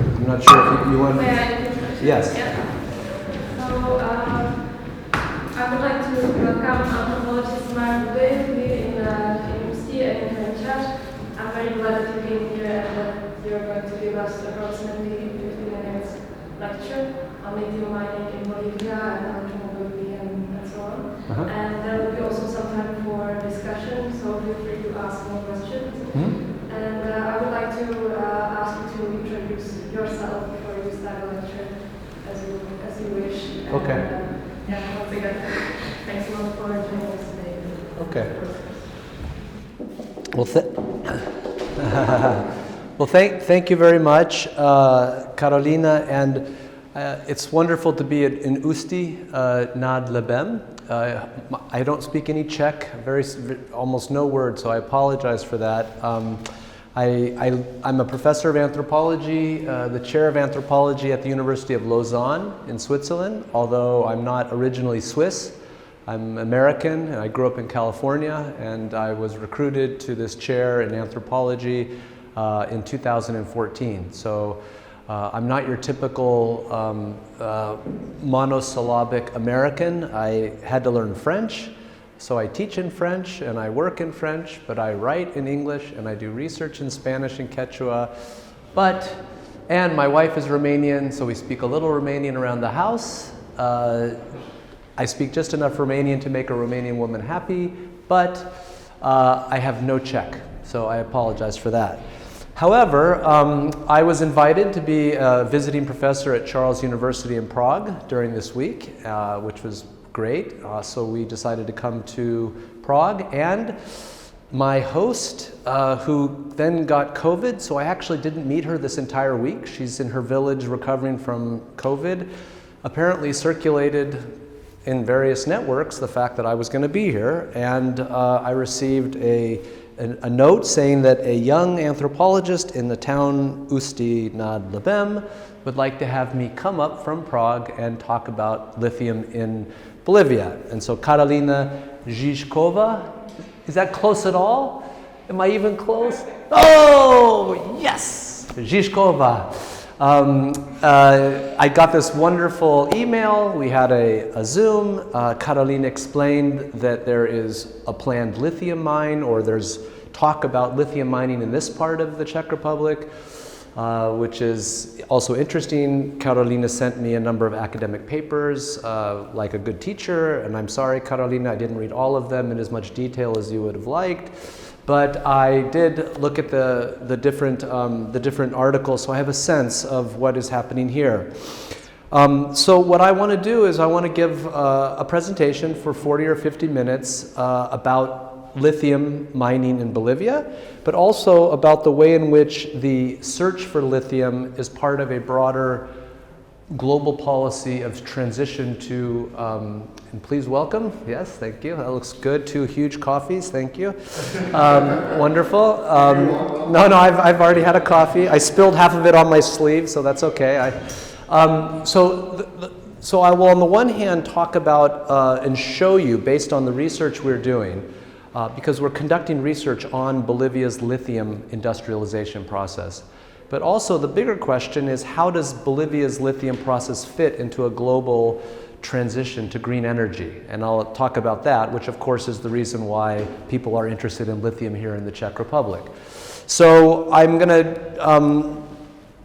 I'm not sure if you want. Yes. Yeah. So I would like to welcome anthropologist Mark Goodale here in University and in charge. I'm very glad that you came here and that you're going to give us approximately 15 minutes lecture on lithium mining in Bolivia and electromobility and so on. And there will be also some time for discussion, so feel free to ask more questions. And I would like to ask you to introduce yourself before you start the lecture, as you wish. Okay. And, once again, thanks a lot for joining us today. Okay. Well, thank you very much, Carolina, and it's wonderful to be in Ústí nad Labem. I don't speak any Czech, almost no words, so I apologize for that. I'm a professor of anthropology, the chair of anthropology at the University of Lausanne in Switzerland, although I'm not originally Swiss. I'm American, and I grew up in California, and I was recruited to this chair in anthropology in 2014. So I'm not your typical monosyllabic American. I had to learn French, so I teach in French and I work in French, but I write in English and I do research in Spanish and Quechua. And my wife is Romanian, so we speak a little Romanian around the house. I speak just enough Romanian to make a Romanian woman happy, but I have no Czech, so I apologize for that. However, I was invited to be a visiting professor at Charles University in Prague during this week, which was great. So we decided to come to Prague, and my host, who then got COVID, so I actually didn't meet her this entire week. She's in her village recovering from COVID, apparently circulated in various networks the fact that I was going to be here, and I received a note saying that a young anthropologist in the town Ústí nad Labem would like to have me come up from Prague and talk about lithium in Bolivia. And so Carolina Žižková, is that close at all? Am I even close? Oh, yes, Žižková. I got this wonderful email. We had a Zoom. Carolina explained that there is a planned lithium mine, or there's talk about lithium mining in this part of the Czech Republic, which is also interesting. Carolina sent me a number of academic papers, like a good teacher, and I'm sorry, Carolina, I didn't read all of them in as much detail as you would have liked. But I did look at the different articles, so I have a sense of what is happening here. So what I want to do is I want to give a presentation for 40 or 50 minutes about lithium mining in Bolivia, but also about the way in which the search for lithium is part of a broader global policy of transition to, and please welcome, yes, thank you, that looks good, 2 huge coffees, thank you. Wonderful. No, I've already had a coffee. I spilled half of it on my sleeve, so that's okay. So I will on the one hand talk about and show you, based on the research we're doing, because we're conducting research on Bolivia's lithium industrialization process. But also the bigger question is, how does Bolivia's lithium process fit into a global transition to green energy? And I'll talk about that, which of course is the reason why people are interested in lithium here in the Czech Republic. So I'm going to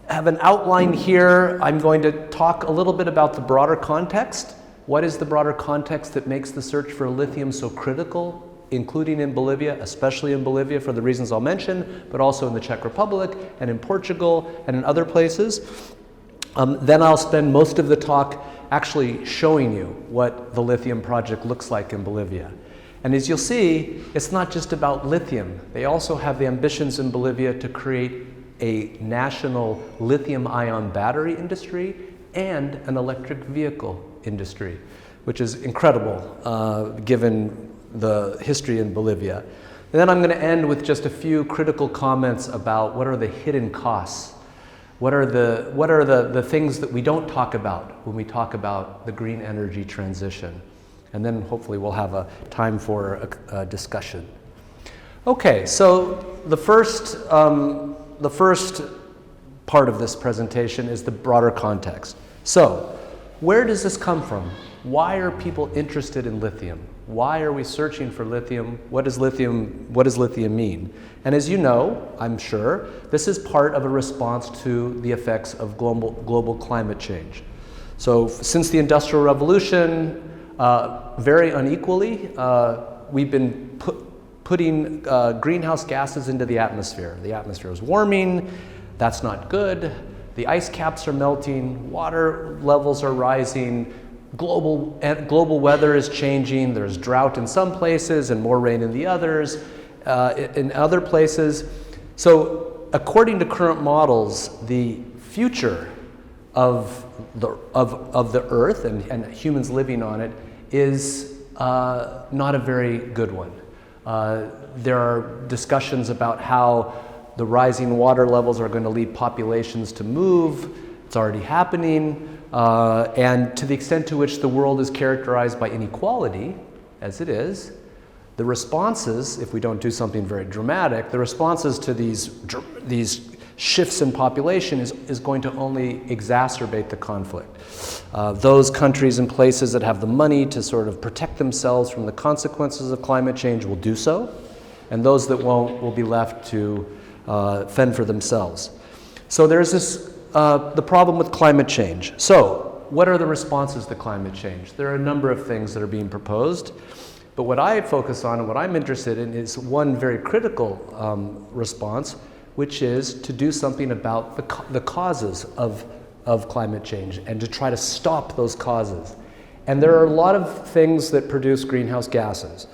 have an outline here. I'm going to talk a little bit about the broader context. What is the broader context that makes the search for lithium so critical, including in Bolivia, especially in Bolivia for the reasons I'll mention, but also in the Czech Republic and in Portugal and in other places. Then I'll spend most of the talk actually showing you what the lithium project looks like in Bolivia. And as you'll see, it's not just about lithium. They also have the ambitions in Bolivia to create a national lithium-ion battery industry and an electric vehicle industry, which is incredible given the history in Bolivia. And then I'm going to end with just a few critical comments about what are the hidden costs. What are the things that we don't talk about when we talk about the green energy transition? And then hopefully we'll have a time for a discussion. Okay, so the first part of this presentation is the broader context. So, where does this come from? Why are people interested in lithium? Why are we searching for lithium? What does lithium mean? And as you know, I'm sure, this is part of a response to the effects of global climate change. So since the Industrial Revolution, very unequally, we've been putting greenhouse gases into the atmosphere. The atmosphere is warming, that's not good. The ice caps are melting, water levels are rising, global weather is changing. There's drought in some places and more rain in the others, in other places. So according to current models, the future of the Earth and humans living on it is not a very good one. There are discussions about how the rising water levels are going to lead populations to move. It's already happening. And to the extent to which the world is characterized by inequality, as it is, the responses, if we don't do something very dramatic, the responses to these shifts in population is going to only exacerbate the conflict. Those countries and places that have the money to sort of protect themselves from the consequences of climate change will do so, and those that won't will be left to fend for themselves. So there's this the problem with climate change. So, what are the responses to climate change? There are a number of things that are being proposed, but what I focus on and what I'm interested in is one very critical response, which is to do something about the causes of climate change and to try to stop those causes. And there are a lot of things that produce greenhouse gases.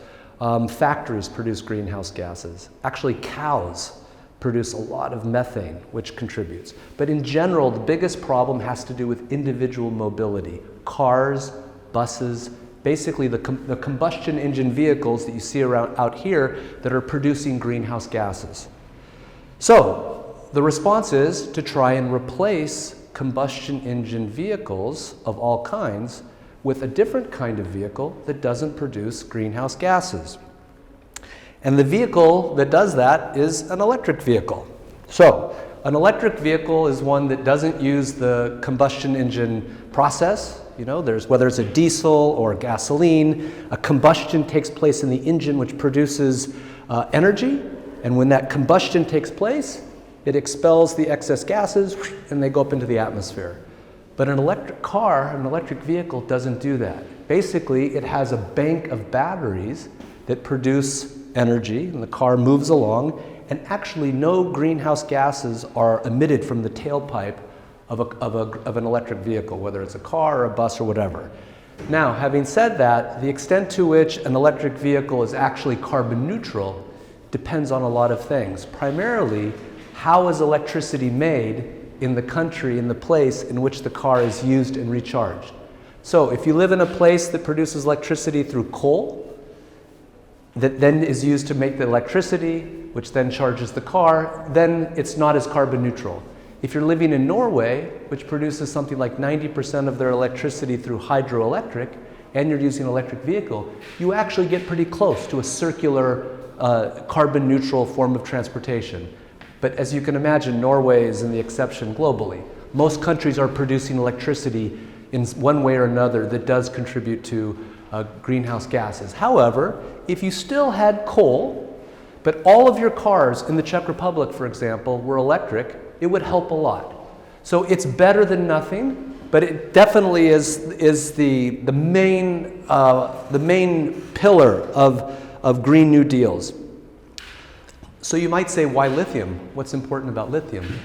Factories produce greenhouse gases. Actually, cows produce a lot of methane, which contributes. But in general, the biggest problem has to do with individual mobility. Cars, buses, basically the combustion engine vehicles that you see around out here that are producing greenhouse gases. So, the response is to try and replace combustion engine vehicles of all kinds with a different kind of vehicle that doesn't produce greenhouse gases. And the vehicle that does that is an electric vehicle. So, an electric vehicle is one that doesn't use the combustion engine process. You know, whether it's a diesel or gasoline, a combustion takes place in the engine which produces energy. And when that combustion takes place, it expels the excess gases and they go up into the atmosphere. But an electric car, an electric vehicle doesn't do that. Basically, it has a bank of batteries that produce energy, and the car moves along, and actually no greenhouse gases are emitted from the tailpipe of an electric vehicle, whether it's a car or a bus or whatever. Now, having said that, the extent to which an electric vehicle is actually carbon neutral depends on a lot of things. Primarily, how is electricity made in the country, in the place in which the car is used and recharged? So, if you live in a place that produces electricity through coal, that then is used to make the electricity, which then charges the car, then it's not as carbon neutral. If you're living in Norway, which produces something like 90% of their electricity through hydroelectric, and you're using an electric vehicle, you actually get pretty close to a circular carbon neutral form of transportation. But as you can imagine, Norway is in the exception globally. Most countries are producing electricity in one way or another that does contribute to greenhouse gases. However, if you still had coal, but all of your cars in the Czech Republic, for example, were electric, it would help a lot. So it's better than nothing, but it definitely is the main pillar of Green New Deals. So you might say, why lithium? What's important about lithium?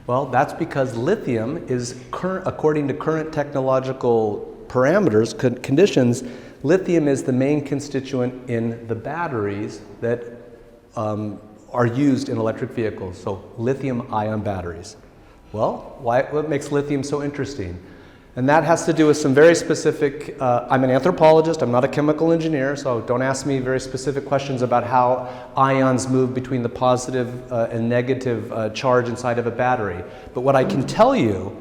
Well, that's because lithium is, according to current technological parameters, conditions, lithium is the main constituent in the batteries that are used in electric vehicles, so lithium-ion batteries. Well, what makes lithium so interesting? And that has to do with some very specific, I'm an anthropologist, I'm not a chemical engineer, so don't ask me very specific questions about how ions move between the positive and negative charge inside of a battery. But what I can tell you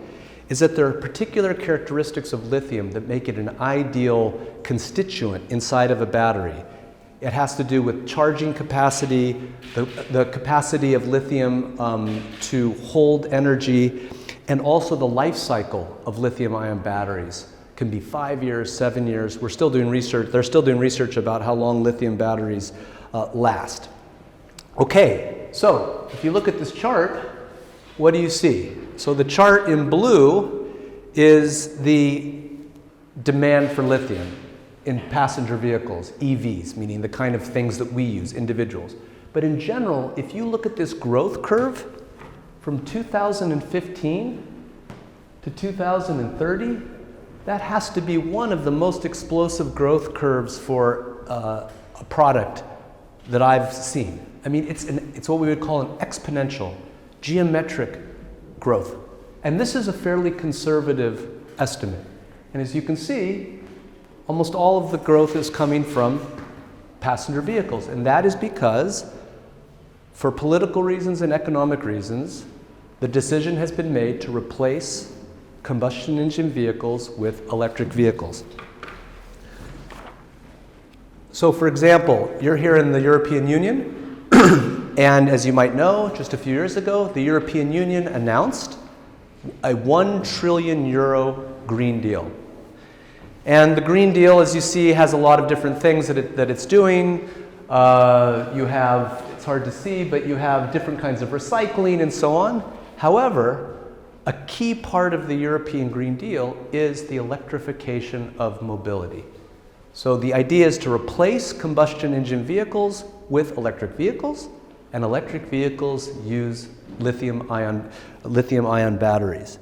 is that there are particular characteristics of lithium that make it an ideal constituent inside of a battery. It has to do with charging capacity, the capacity of lithium to hold energy, and also the life cycle of lithium-ion batteries. It can be 5 years, 7 years. We're still doing research. They're still doing research about how long lithium batteries last. Okay, so if you look at this chart, what do you see? So the chart in blue is the demand for lithium in passenger vehicles, EVs, meaning the kind of things that we use, individuals. But in general, if you look at this growth curve from 2015 to 2030, that has to be one of the most explosive growth curves for a product that I've seen. I mean, it's what we would call an exponential, geometric growth. And this is a fairly conservative estimate. And as you can see, almost all of the growth is coming from passenger vehicles. And that is because, for political reasons and economic reasons, the decision has been made to replace combustion engine vehicles with electric vehicles. So for example, you're here in the European Union, and as you might know, just a few years ago, the European Union announced a €1 trillion Green Deal. And the Green Deal, as you see, has a lot of different things that it's doing. You have, it's hard to see, but you have different kinds of recycling and so on. However, a key part of the European Green Deal is the electrification of mobility. So the idea is to replace combustion engine vehicles with electric vehicles, and electric vehicles use lithium-ion batteries.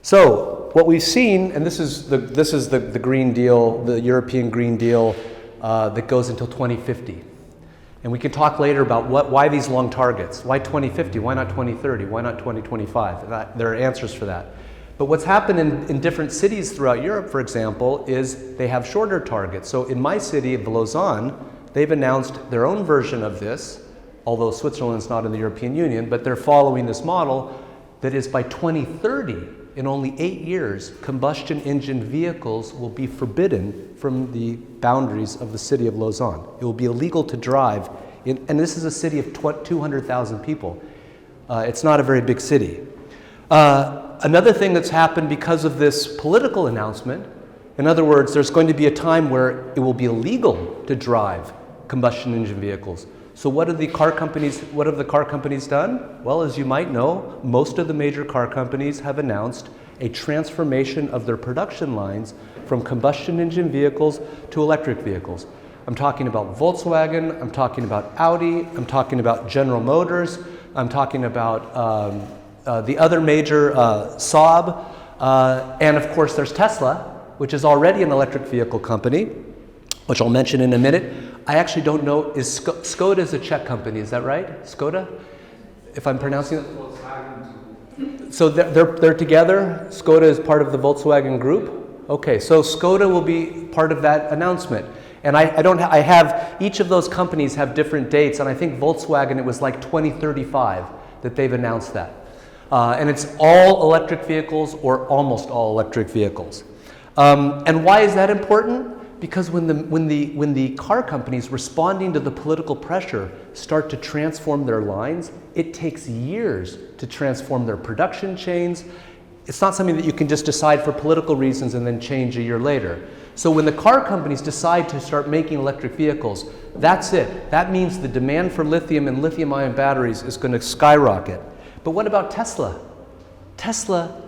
So what we've seen, and this is the Green Deal, the European Green Deal that goes until 2050. And we can talk later about why these long targets. Why 2050? Why not 2030? Why not 2025? There are answers for that. But what's happened in different cities throughout Europe, for example, is they have shorter targets. So in my city of Lausanne, they've announced their own version of this, although Switzerland's not in the European Union, but they're following this model that is by 2030, in only 8 years, combustion engine vehicles will be forbidden from the boundaries of the city of Lausanne. It will be illegal to drive, and this is a city of 200,000 people. It's not a very big city. Another thing that's happened because of this political announcement, in other words, there's going to be a time where it will be illegal to drive combustion engine vehicles. So what have the car companies done? Well, as you might know, most of the major car companies have announced a transformation of their production lines from combustion engine vehicles to electric vehicles. I'm talking about Volkswagen, I'm talking about Audi, I'm talking about General Motors, I'm talking about the other major Saab, and of course there's Tesla, which is already an electric vehicle company, which I'll mention in a minute. I actually don't know, Skoda is a Czech company, is that right? Skoda? If I'm pronouncing it? So they're together? Skoda is part of the Volkswagen group? Okay, so Skoda will be part of that announcement. And I have, each of those companies have different dates, and I think Volkswagen, it was like 2035 that they've announced that. And it's all electric vehicles or almost all electric vehicles. And why is that important? Because when the car companies responding to the political pressure start to transform their lines, it takes years to transform their production chains. It's not something that you can just decide for political reasons and then change a year later. So when the car companies decide to start making electric vehicles, that's it. That means the demand for lithium and lithium-ion batteries is going to skyrocket. But what about Tesla? Tesla,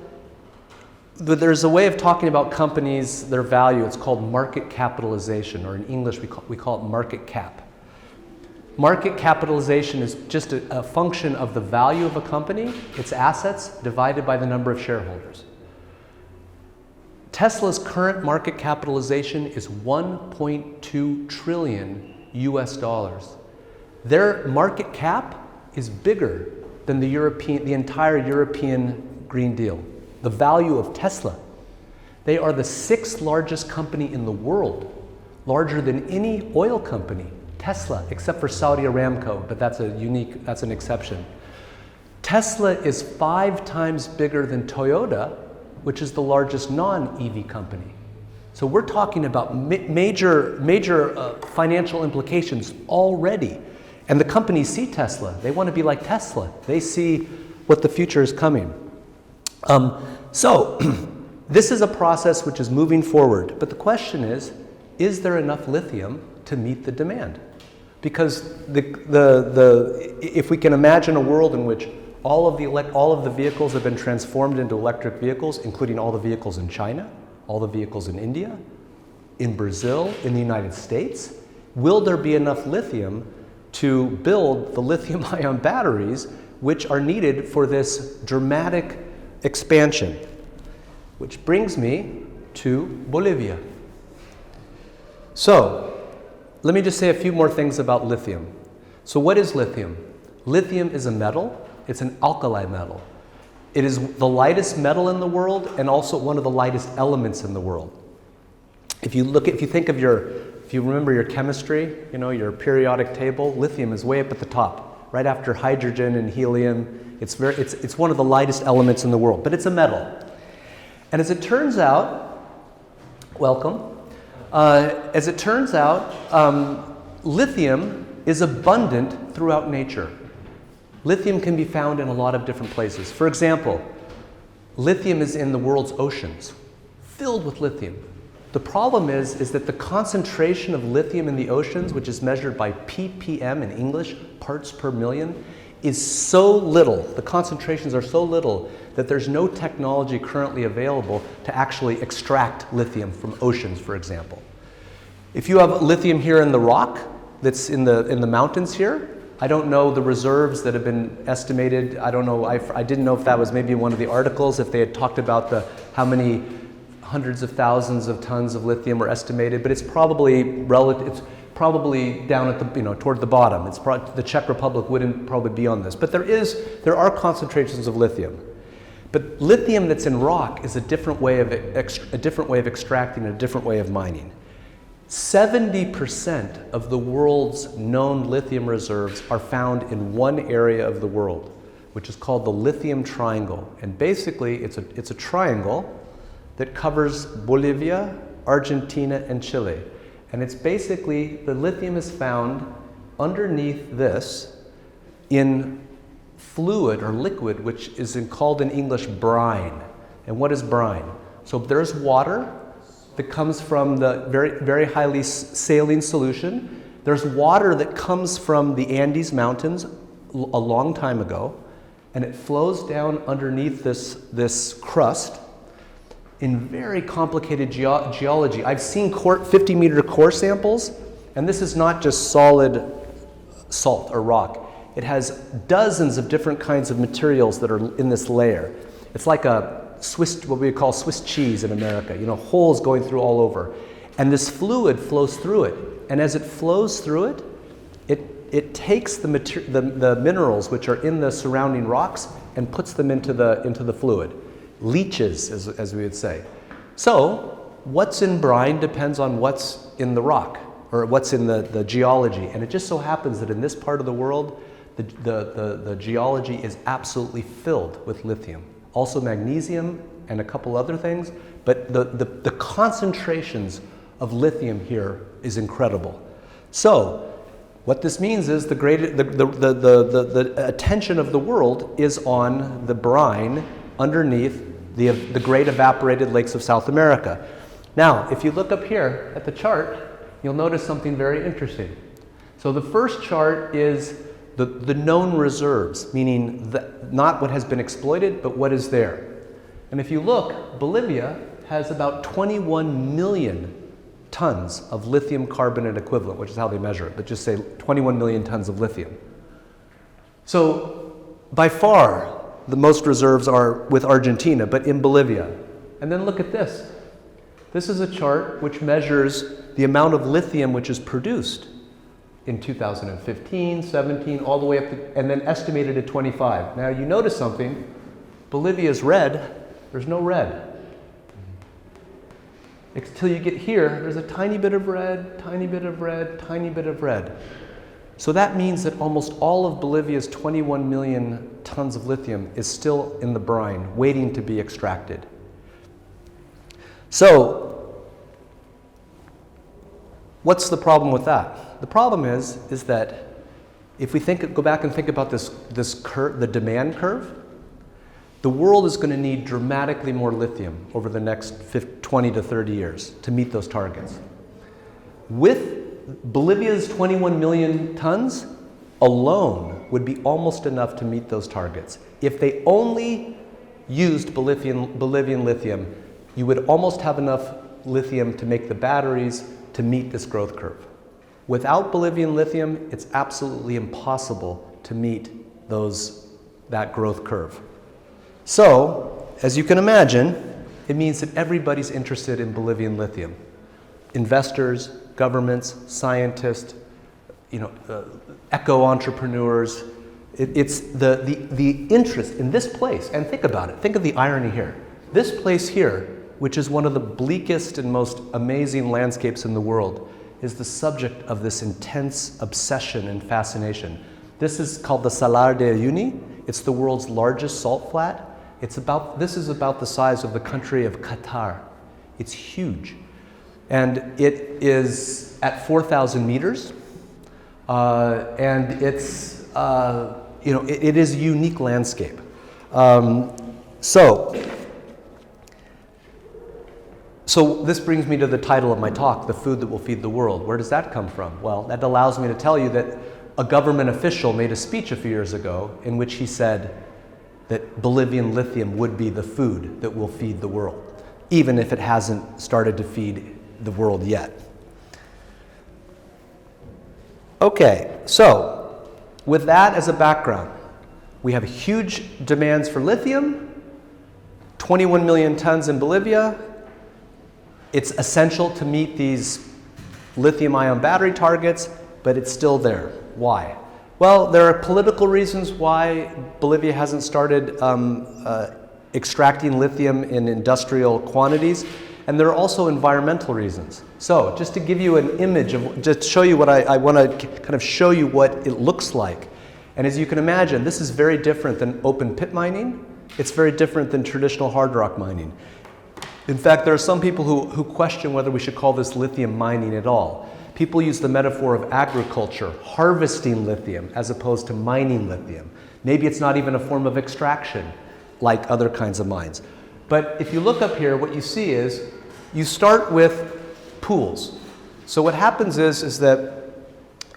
there's a way of talking about companies, their value. It's called market capitalization, or in English we call it market cap. Market capitalization is just a function of the value of a company, its assets, divided by the number of shareholders. Tesla's current market capitalization is $1.2 trillion US dollars. Their market cap is bigger than the entire European Green Deal. The value of Tesla. They are the 6th largest company in the world, larger than any oil company, Tesla, except for Saudi Aramco, but that's an exception. Tesla is 5 times bigger than Toyota, which is the largest non-EV company. So we're talking about major financial implications already. And the companies see Tesla. They want to be like Tesla. They see what the future is coming. So this is a process which is moving forward. But the question is there enough lithium to meet the demand? Because if we can imagine a world in which all of the vehicles have been transformed into electric vehicles, including all the vehicles in China, all the vehicles in India, in Brazil, in the United States, will there be enough lithium to build the lithium-ion batteries which are needed for this dramatic expansion? Which brings me to Bolivia. So, let me just say a few more things about lithium. So what is lithium? Lithium is a metal. It's an alkali metal. It is the lightest metal in the world and also one of the lightest elements in the world. If you remember your chemistry, your periodic table, lithium is way up at the top, right after hydrogen and helium. It's one of the lightest elements in the world, but it's a metal. And as it turns out, lithium is abundant throughout nature. Lithium can be found in a lot of different places. For example, lithium is in the world's oceans, filled with lithium. The problem is that the concentration of lithium in the oceans, which is measured by ppm in English, parts per million, is so little, the concentrations are so little, that there's no technology currently available to actually extract lithium from oceans, for example. If you have lithium here in the rock, that's in the mountains here, I don't know the reserves that have been estimated. I don't know, I didn't know if that was maybe one of the articles, if they had talked about how many hundreds of thousands of tons of lithium were estimated, but it's probably down at toward the bottom. The Czech Republic wouldn't probably be on this, but there are concentrations of lithium. But lithium that's in rock is a different way of extracting, a different way of mining. 70% of the world's known lithium reserves are found in one area of the world, which is called the lithium triangle. And basically, it's a triangle that covers Bolivia, Argentina, and Chile. And it's basically, the lithium is found underneath this in fluid or liquid, which is called in English brine. And what is brine? So there's water that comes from the very, very highly saline solution. There's water that comes from the Andes Mountains a long time ago, and it flows down underneath this crust in very complicated geology. I've seen 50-meter core samples, and this is not just solid salt or rock. It has dozens of different kinds of materials that are in this layer. It's like what we call Swiss cheese in America, holes going through all over. And this fluid flows through it. And as it flows through it, it takes the minerals which are in the surrounding rocks and puts them into the fluid. Leaches, as we would say. So, what's in brine depends on what's in the rock, or what's in the geology. And it just so happens that in this part of the world, the geology is absolutely filled with lithium. Also magnesium and a couple other things, but the concentrations of lithium here is incredible. So, what this means is the attention of the world is on the brine underneath the great evaporated lakes of South America. Now, if you look up here at the chart, you'll notice something very interesting. So the first chart is the known reserves, meaning not what has been exploited, but what is there. And if you look, Bolivia has about 21 million tons of lithium carbonate equivalent, which is how they measure it, but just say 21 million tons of lithium. So by far, the most reserves are with Argentina, but in Bolivia. And then look at this. This is a chart which measures the amount of lithium which is produced in 2015, 17, all the way up to, and then estimated at 25. Now you notice something. Bolivia is red. There's no red. Until you get here, there's a tiny bit of red, tiny bit of red, tiny bit of red. So that means that almost all of Bolivia's 21 million tons of lithium is still in the brine, waiting to be extracted. So what's the problem with that? The problem is that if we go back and think about this curve, the demand curve, the world is going to need dramatically more lithium over the next 20 to 30 years to meet those targets. With Bolivia's 21 million tons alone would be almost enough to meet those targets. If they only used Bolivian lithium, you would almost have enough lithium to make the batteries to meet this growth curve. Without Bolivian lithium, it's absolutely impossible to meet that growth curve. So, as you can imagine, it means that everybody's interested in Bolivian lithium. Investors, governments, scientists, eco-entrepreneurs. It's the interest in this place. And think about it. Think of the irony here. This place here, which is one of the bleakest and most amazing landscapes in the world, is the subject of this intense obsession and fascination. This is called the Salar de Uyuni. It's the world's largest salt flat. This is about the size of the country of Qatar. It's huge. And it is at 4,000 meters. And it's, it is a unique landscape. So this brings me to the title of my talk, The Food That Will Feed the World. Where does that come from? Well, that allows me to tell you that a government official made a speech a few years ago in which he said that Bolivian lithium would be the food that will feed the world, even if it hasn't started to feed the world yet. Okay, so with that as a background, we have huge demands for lithium, 21 million tons in Bolivia. It's essential to meet these lithium-ion battery targets, but it's still there. Why? Well, there are political reasons why Bolivia hasn't started extracting lithium in industrial quantities, and there are also environmental reasons. So, just to give you an image just show you what I want to kind of show you what it looks like. And as you can imagine, this is very different than open pit mining. It's very different than traditional hard rock mining. In fact, there are some people who question whether we should call this lithium mining at all. People use the metaphor of agriculture, harvesting lithium, as opposed to mining lithium. Maybe it's not even a form of extraction, like other kinds of mines. But if you look up here, what you see is, you start with pools. So what happens is that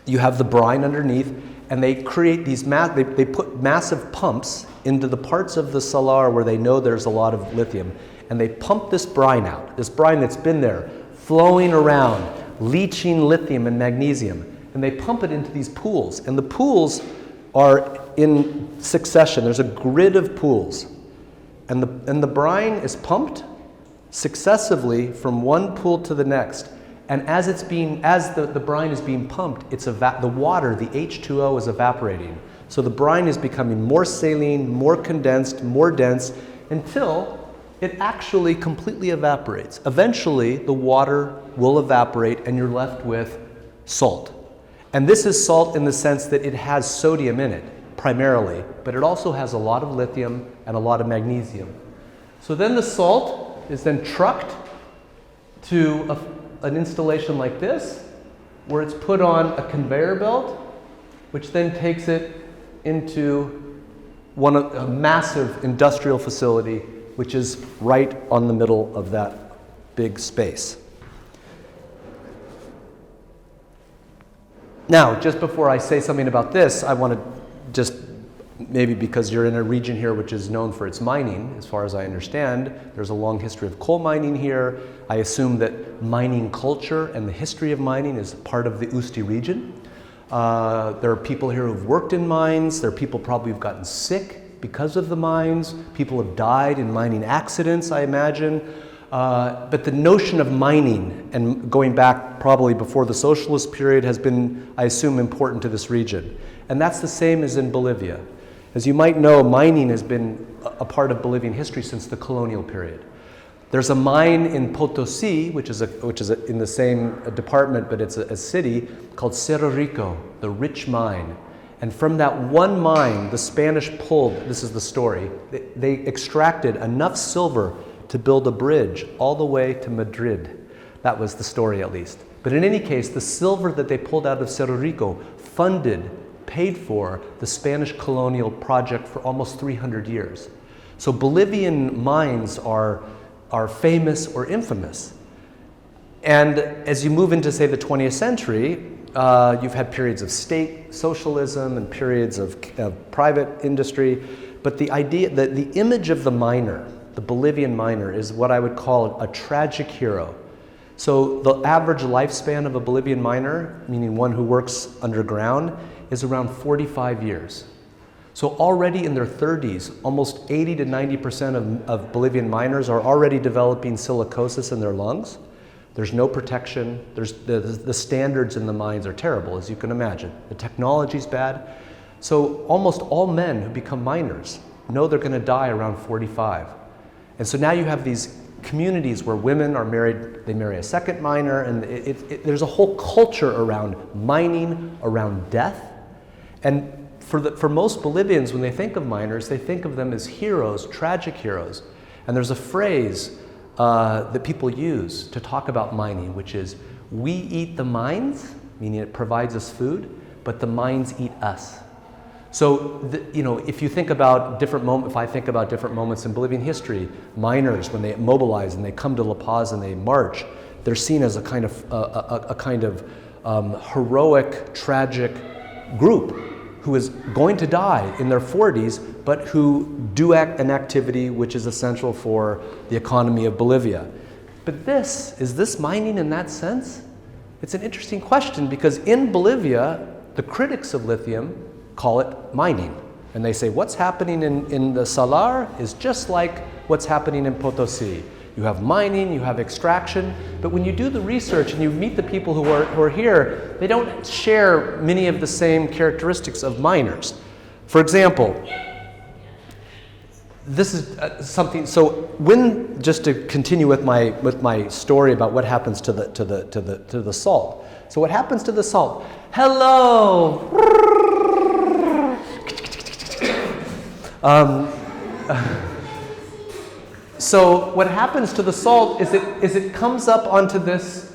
you have the brine underneath, and they create these, they put massive pumps into the parts of the salar where they know there's a lot of lithium, and they pump this brine out, this brine that's been there, flowing around, leaching lithium and magnesium, and they pump it into these pools. And the pools are in succession. There's a grid of pools. And the brine is pumped successively from one pool to the next. And as the brine is being pumped, the water, the H2O, is evaporating. So the brine is becoming more saline, more condensed, more dense, until it actually completely evaporates. Eventually, the water will evaporate and you're left with salt. And this is salt in the sense that it has sodium in it, primarily, but it also has a lot of lithium and a lot of magnesium. So then the salt is then trucked to an installation like this, where it's put on a conveyor belt, which then takes it into a massive industrial facility, which is right on the middle of that big space. Now, just before I say something about this, I want to maybe because you're in a region here which is known for its mining, as far as I understand, there's a long history of coal mining here. I assume that mining culture and the history of mining is part of the Usti region. There are people here who've worked in mines. There are people probably who've gotten sick because of the mines. People have died in mining accidents, I imagine. But the notion of mining, and going back probably before the socialist period, has been, I assume, important to this region. And that's the same as in Bolivia. As you might know, mining has been a part of Bolivian history since the colonial period. There's a mine in Potosí, which is in the same department, but it's a city, called Cerro Rico, the rich mine. And from that one mine, the Spanish pulled, this is the story, they extracted enough silver to build a bridge all the way to Madrid. That was the story, at least. But in any case, the silver that they pulled out of Cerro Rico paid for the Spanish colonial project for almost 300 years. So Bolivian mines are famous or infamous. And as you move into, say, the 20th century, you've had periods of state socialism and periods of private industry. But the idea, the image of the miner, the Bolivian miner, is what I would call a tragic hero. So the average lifespan of a Bolivian miner, meaning one who works underground, is around 45 years. So already in their 30s, almost 80 to 90% of Bolivian miners are already developing silicosis in their lungs. There's no protection. The standards in the mines are terrible, as you can imagine. The technology's bad. So almost all men who become miners know they're going to die around 45. And so now you have these communities where women are married, they marry a second miner, and there's a whole culture around mining, around death. And for most Bolivians, when they think of miners, they think of them as heroes, tragic heroes. And there's a phrase that people use to talk about mining, which is, we eat the mines, meaning it provides us food, but the mines eat us. So, if you think about different moments, if I think about different moments in Bolivian history, miners, when they mobilize and they come to La Paz and they march, they're seen as a kind of heroic, tragic group who is going to die in their 40s, but who do an activity which is essential for the economy of Bolivia. But is this mining in that sense? It's an interesting question, because in Bolivia, the critics of lithium call it mining. And they say what's happening in the Salar is just like what's happening in Potosí. You have mining, you have extraction, but when you do the research and you meet the people who are here, they don't share many of the same characteristics of miners. For example, this is something. So just to continue with my story about what happens to the salt. So what happens to the salt? Hello. So what happens to the salt is it comes up into this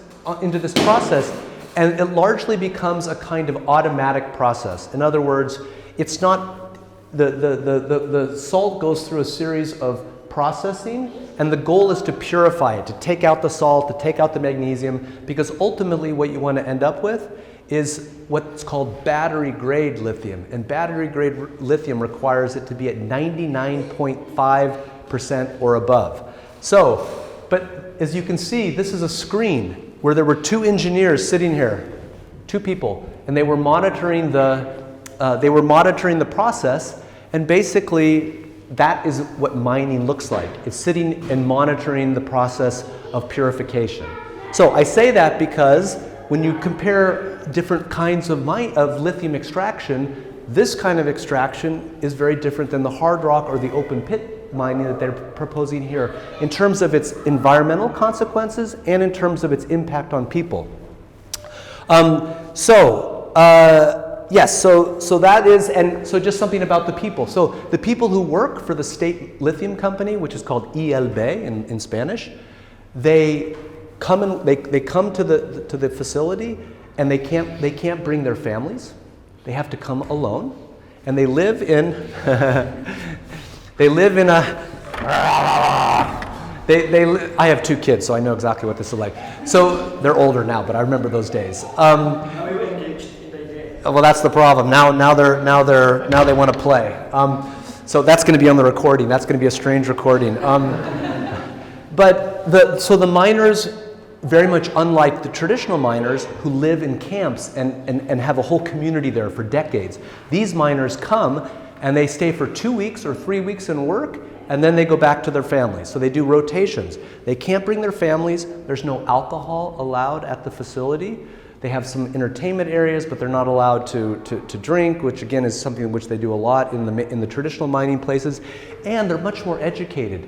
process, and it largely becomes a kind of automatic process. In other words, it's not the salt goes through a series of processing, and the goal is to purify it, to take out the salt, to take out the magnesium, because ultimately what you want to end up with is what's called battery-grade lithium. And battery-grade lithium requires it to be at 99.5% or above. So, but as you can see, this is a screen where there were two engineers sitting here, two people, and they were monitoring the process, and basically that is what mining looks like. It's sitting and monitoring the process of purification. So I say that because when you compare different kinds of lithium extraction, this kind of extraction is very different than the hard rock or the open pit mining that they're proposing here in terms of its environmental consequences and in terms of its impact on people. Yes, so that is, and so just something about the people. So the people who work for the state lithium company, which is called ELB in Spanish, they come to the facility, and they can't bring their families. They have to come alone, and they live in I have two kids, so I know exactly what this is like. So they're older now, but I remember those days. Well, that's the problem. Now they want to play. So that's going to be on the recording. That's going to be a strange recording. But the miners, very much unlike the traditional miners who live in camps and have a whole community there for decades, these miners come and they stay for 2 weeks or 3 weeks and work, and then they go back to their families. So they do rotations. They can't bring their families. There's no alcohol allowed at the facility. They have some entertainment areas, but they're not allowed to drink, which again is something which they do a lot in the traditional mining places. And they're much more educated.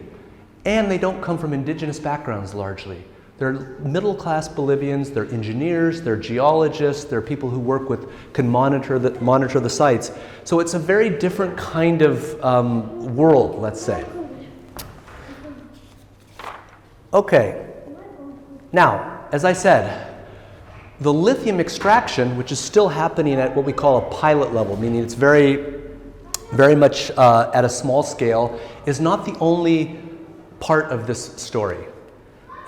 And they don't come from indigenous backgrounds largely. They're middle-class Bolivians, they're engineers, they're geologists, they're people who can monitor the sites. So it's a very different kind of world, let's say. Okay. Now, as I said, The lithium extraction, which is still happening at what we call a pilot level, meaning it's very much at a small scale, is not the only part of this story.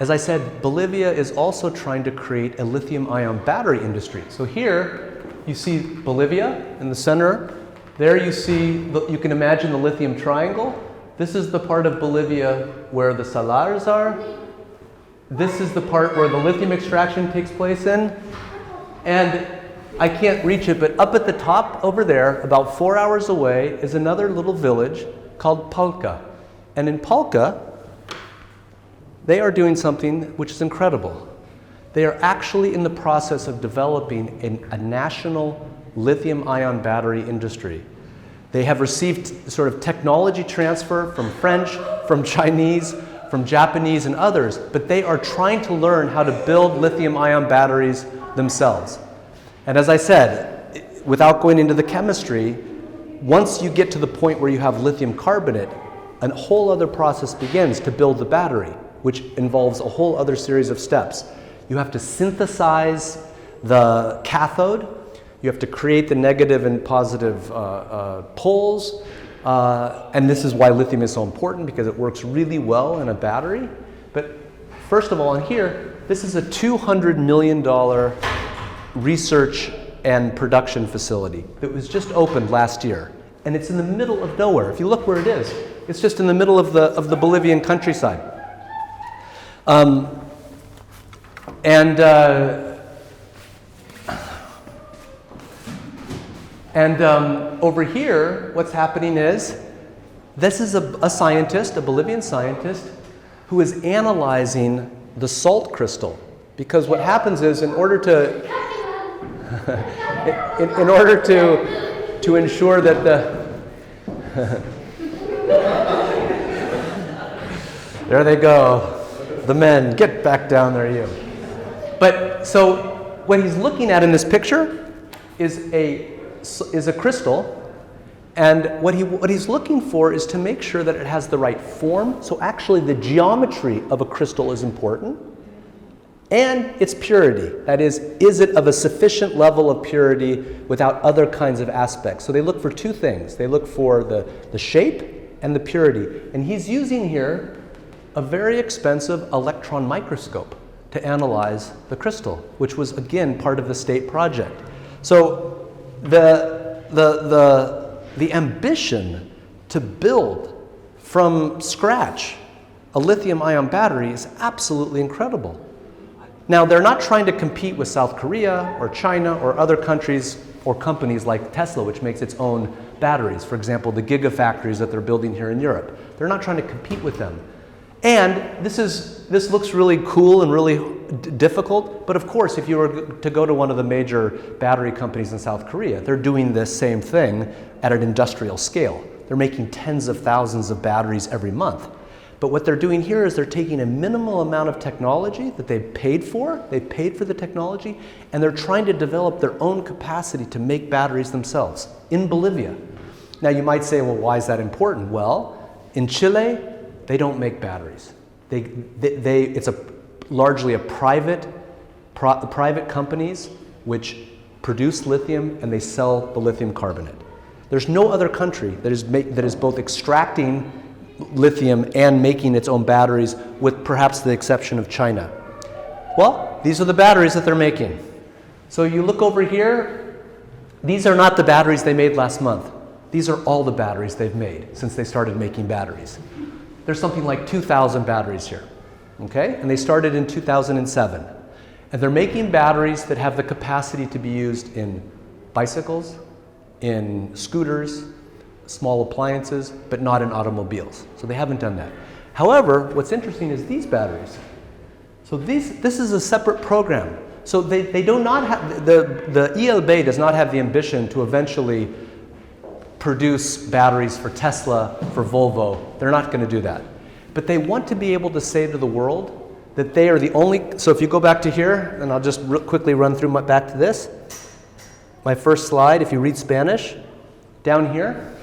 As I said, Bolivia is also trying to create a lithium-ion battery industry. So here you see Bolivia in the center. There you see, you can imagine the lithium triangle. This is the part of Bolivia where the salars are. This is the part where the lithium extraction takes place in. And I can't reach it, but up at the top over there, about 4 hours away, is another little village called Palca. And in Palca, they are doing something which is incredible. They are actually in the process of developing a national lithium-ion battery industry. They have received sort of technology transfer from French, from Chinese, from Japanese and others, but they are trying to learn how to build lithium-ion batteries themselves. And as I said, without going into the chemistry, once you get to the point where you have lithium carbonate, a whole other process begins to build the battery, which involves a whole other series of steps. You have to synthesize the cathode. You have to create the negative and positive poles. And this is why lithium is so important, because it works really well in a battery. But first of all, in here, this is a $200 million research and production facility that was just opened last year. And it's in the middle of nowhere. If you look where it is, it's just in the middle of the Bolivian countryside. Over here, what's happening is, this is a scientist, a Bolivian scientist, who is analyzing the salt crystal. Because what happens is, in order to ensure that there they go, the men, get back down there, you. But so what he's looking at in this picture is a crystal, and what he's looking for is to make sure that it has the right form. So actually the geometry of a crystal is important, and its purity. That is it of a sufficient level of purity without other kinds of aspects? So they look for two things. They look for the shape and the purity. And he's using here a very expensive electron microscope to analyze the crystal, which was again part of the state project. So the ambition to build from scratch a lithium-ion battery is absolutely incredible. Now, they're not trying to compete with South Korea or China or other countries or companies like Tesla, which makes its own batteries. For example, the gigafactories that they're building here in Europe. They're not trying to compete with them. And this looks really cool and really difficult, but of course, if you were to go to one of the major battery companies in South Korea, they're doing this same thing at an industrial scale. They're making tens of thousands of batteries every month. But what they're doing here is they're taking a minimal amount of technology that they paid for the technology, and they're trying to develop their own capacity to make batteries themselves in Bolivia. Now you might say, well, why is that important? Well, in Chile, they don't make batteries. It's largely a private companies which produce lithium, and they sell the lithium carbonate. There's no other country that is both extracting lithium and making its own batteries, with perhaps the exception of China. Well, these are the batteries that they're making. So you look over here, these are not the batteries they made last month. These are all the batteries they've made since they started making batteries. There's something like 2,000 batteries here, okay? And they started in 2007. And they're making batteries that have the capacity to be used in bicycles, in scooters, small appliances, but not in automobiles. So they haven't done that. However, what's interesting is these batteries. So this is a separate program. So they do not have, the ELB does not have the ambition to eventually produce batteries for Tesla, for Volvo. They're not going to do that. But they want to be able to say to the world that they are the only, so if you go back to here, and I'll just quickly run through back to this. My first slide, if you read Spanish, down here,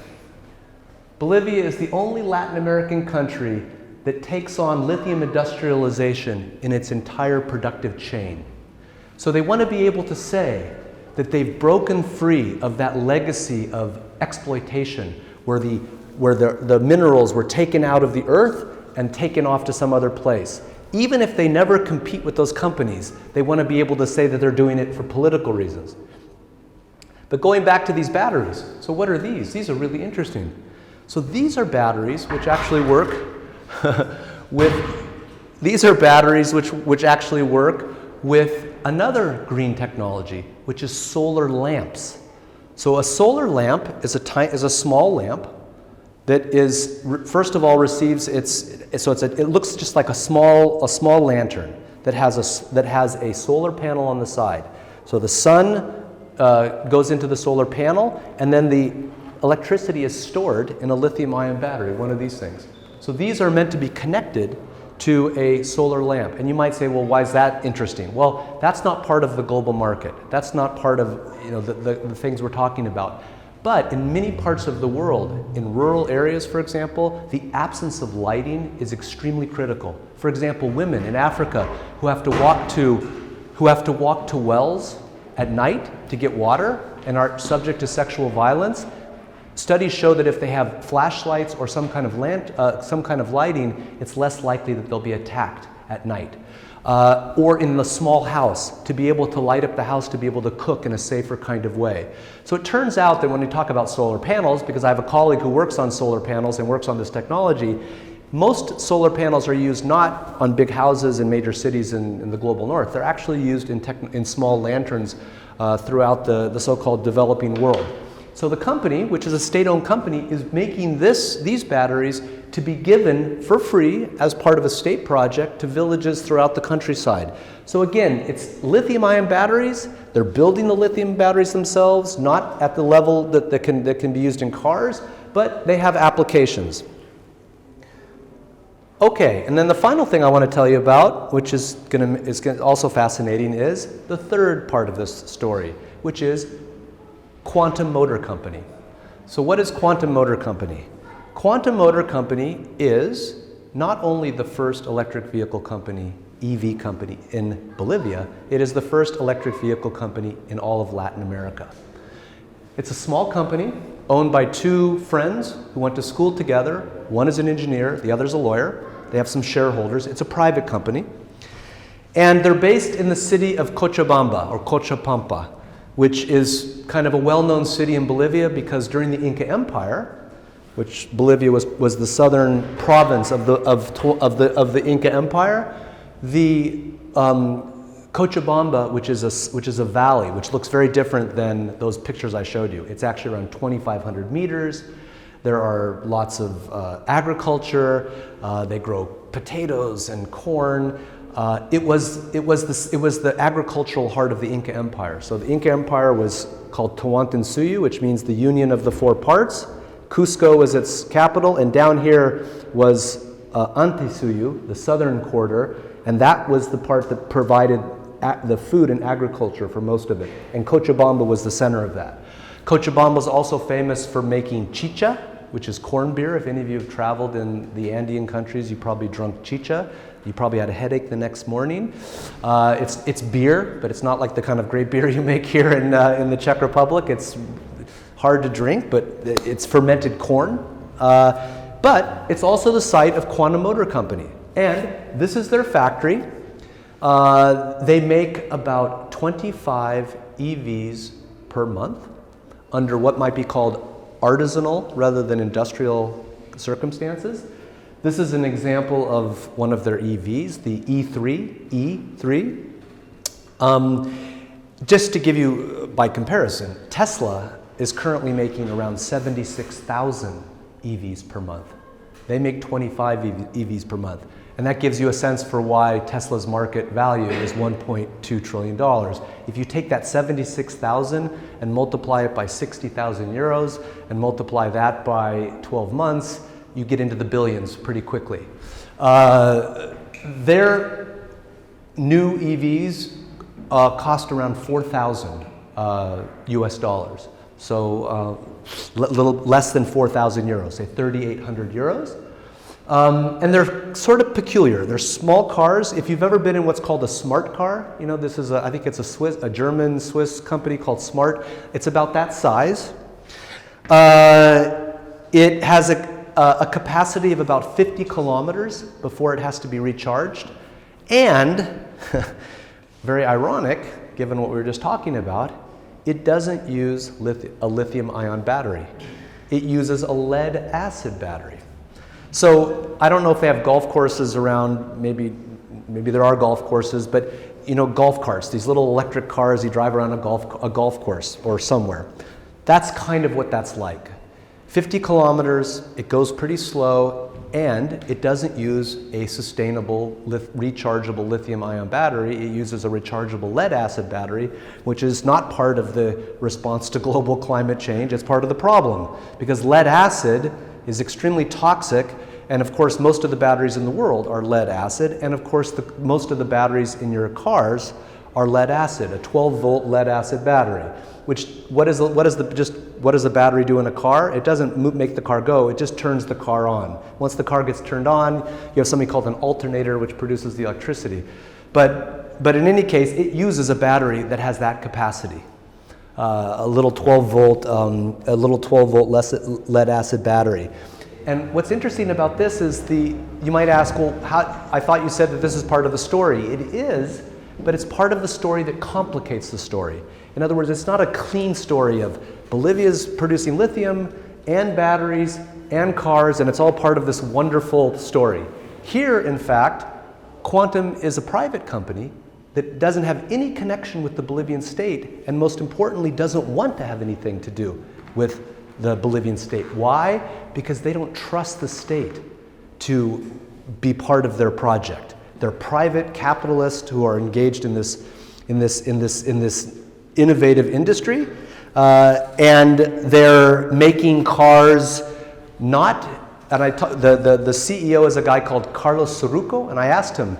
Bolivia is the only Latin American country that takes on lithium industrialization in its entire productive chain. So they want to be able to say that they've broken free of that legacy of exploitation where the minerals were taken out of the earth and taken off to some other place. Even if they never compete with those companies, they want to be able to say that they're doing it for political reasons. But going back to these batteries, so what are these? These are really interesting. So these are batteries which actually work which actually work with another green technology, which is solar lamps. So a solar lamp is a small lamp that is, first of all, receives it looks just like a small lantern that has a solar panel on the side. So the sun goes into the solar panel, and then the electricity is stored in a lithium-ion battery, one of these things. So these are meant to be connected to a solar lamp. And you might say, well, why is that interesting? Well, that's not part of the global market. That's not part of the things we're talking about. But in many parts of the world, in rural areas, for example, the absence of lighting is extremely critical. For example, women in Africa who have to walk to wells at night to get water and are subject to sexual violence. Studies show that if they have flashlights or some kind of lighting, it's less likely that they'll be attacked at night. Or in the small house, to be able to light up the house, to be able to cook in a safer kind of way. So it turns out that when we talk about solar panels, because I have a colleague who works on solar panels and works on this technology, most solar panels are used not on big houses in major cities in the global north. They're actually used in small lanterns throughout the so-called developing world. So the company, which is a state-owned company, is making these batteries to be given for free as part of a state project to villages throughout the countryside. So again, it's lithium-ion batteries. They're building the lithium batteries themselves, not at the level that can be used in cars, but they have applications. Okay, and then the final thing I want to tell you about, which is also fascinating, is the third part of this story, which is Quantum Motor Company. So what is Quantum Motor Company? Quantum Motor Company is not only the first electric vehicle company, EV company in Bolivia, it is the first electric vehicle company in all of Latin America. It's a small company owned by two friends who went to school together. One is an engineer, the other is a lawyer. They have some shareholders. It's a private company. And they're based in the city of Cochabamba, or Cochabamba, which is kind of a well-known city in Bolivia because during the Inca Empire, which Bolivia was the southern province of the Inca Empire, the Cochabamba, which is a valley, which looks very different than those pictures I showed you. It's actually around 2,500 meters. There are lots of agriculture. They grow potatoes and corn. It was the agricultural heart of the Inca Empire. So the Inca Empire was called Tawantinsuyu, which means the union of the four parts. Cusco was its capital, and down here was Antisuyu, the southern quarter, and that was the part that provided the food and agriculture for most of it. And Cochabamba was the center of that. Cochabamba is also famous for making chicha, which is corn beer. If any of you have traveled in the Andean countries, you probably drunk chicha. You probably had a headache the next morning. It's beer, but it's not like the kind of great beer you make here in the Czech Republic. It's hard to drink, but it's fermented corn. But it's also the site of Quantum Motor Company. And this is their factory. They make about 25 EVs per month under what might be called artisanal rather than industrial circumstances. This is an example of one of their EVs, the E3. Just to give you, by comparison, Tesla is currently making around 76,000 EVs per month. They make 25 EVs per month. And that gives you a sense for why Tesla's market value is $1.2 trillion. If you take that 76,000 and multiply it by 60,000 euros and multiply that by 12 months, you get into the billions pretty quickly. Their new EVs cost around 4,000 US dollars. So a little less than 4,000 euros, say 3,800 euros. And they're sort of peculiar. They're small cars. If you've ever been in what's called a smart car, you know, this is I think it's a German-Swiss company called Smart. It's about that size. It has a capacity of about 50 kilometers before it has to be recharged. And, very ironic, given what we were just talking about, it doesn't use a lithium-ion battery. It uses a lead-acid battery. So I don't know if they have golf courses around, maybe there are golf courses, but you know, golf carts, these little electric cars you drive around a golf course or somewhere. That's kind of what that's like. 50 kilometers, it goes pretty slow, and it doesn't use a sustainable rechargeable lithium-ion battery. It uses a rechargeable lead-acid battery, which is not part of the response to global climate change. It's part of the problem, because lead-acid is extremely toxic, and of course most of the batteries in the world are lead-acid, and of course most of the batteries in your cars are lead-acid, a 12-volt lead-acid battery. Which what does a battery do in a car? It doesn't make the car go, it just turns the car on. Once the car gets turned on, you have something called an alternator which produces the electricity. But in any case, it uses a battery that has that capacity. A little 12-volt lead-acid battery. And what's interesting about this is you might ask, well, I thought you said that this is part of the story. It is, but it's part of the story that complicates the story. In other words, it's not a clean story of Bolivia's producing lithium and batteries and cars, and it's all part of this wonderful story. Here, in fact, Quantum is a private company that doesn't have any connection with the Bolivian state, and most importantly, doesn't want to have anything to do with the Bolivian state. Why? Because they don't trust the state to be part of their project. They're private capitalists who are engaged in this innovative industry, and they're making cars not. And the CEO is a guy called Carlos Soruco, and I asked him,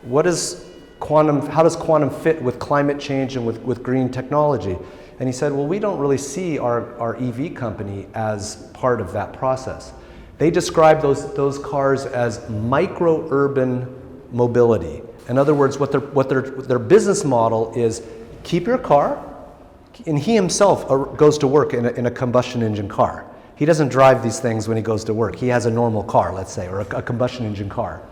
how does quantum fit with climate change and with green technology? And he said, well, we don't really see our EV company as part of that process. They describe those cars as micro-urban mobility. In other words, what their business model is: keep your car, and he himself goes to work in a combustion engine car. He doesn't drive these things when he goes to work. He has a normal car, let's say, or a combustion engine car.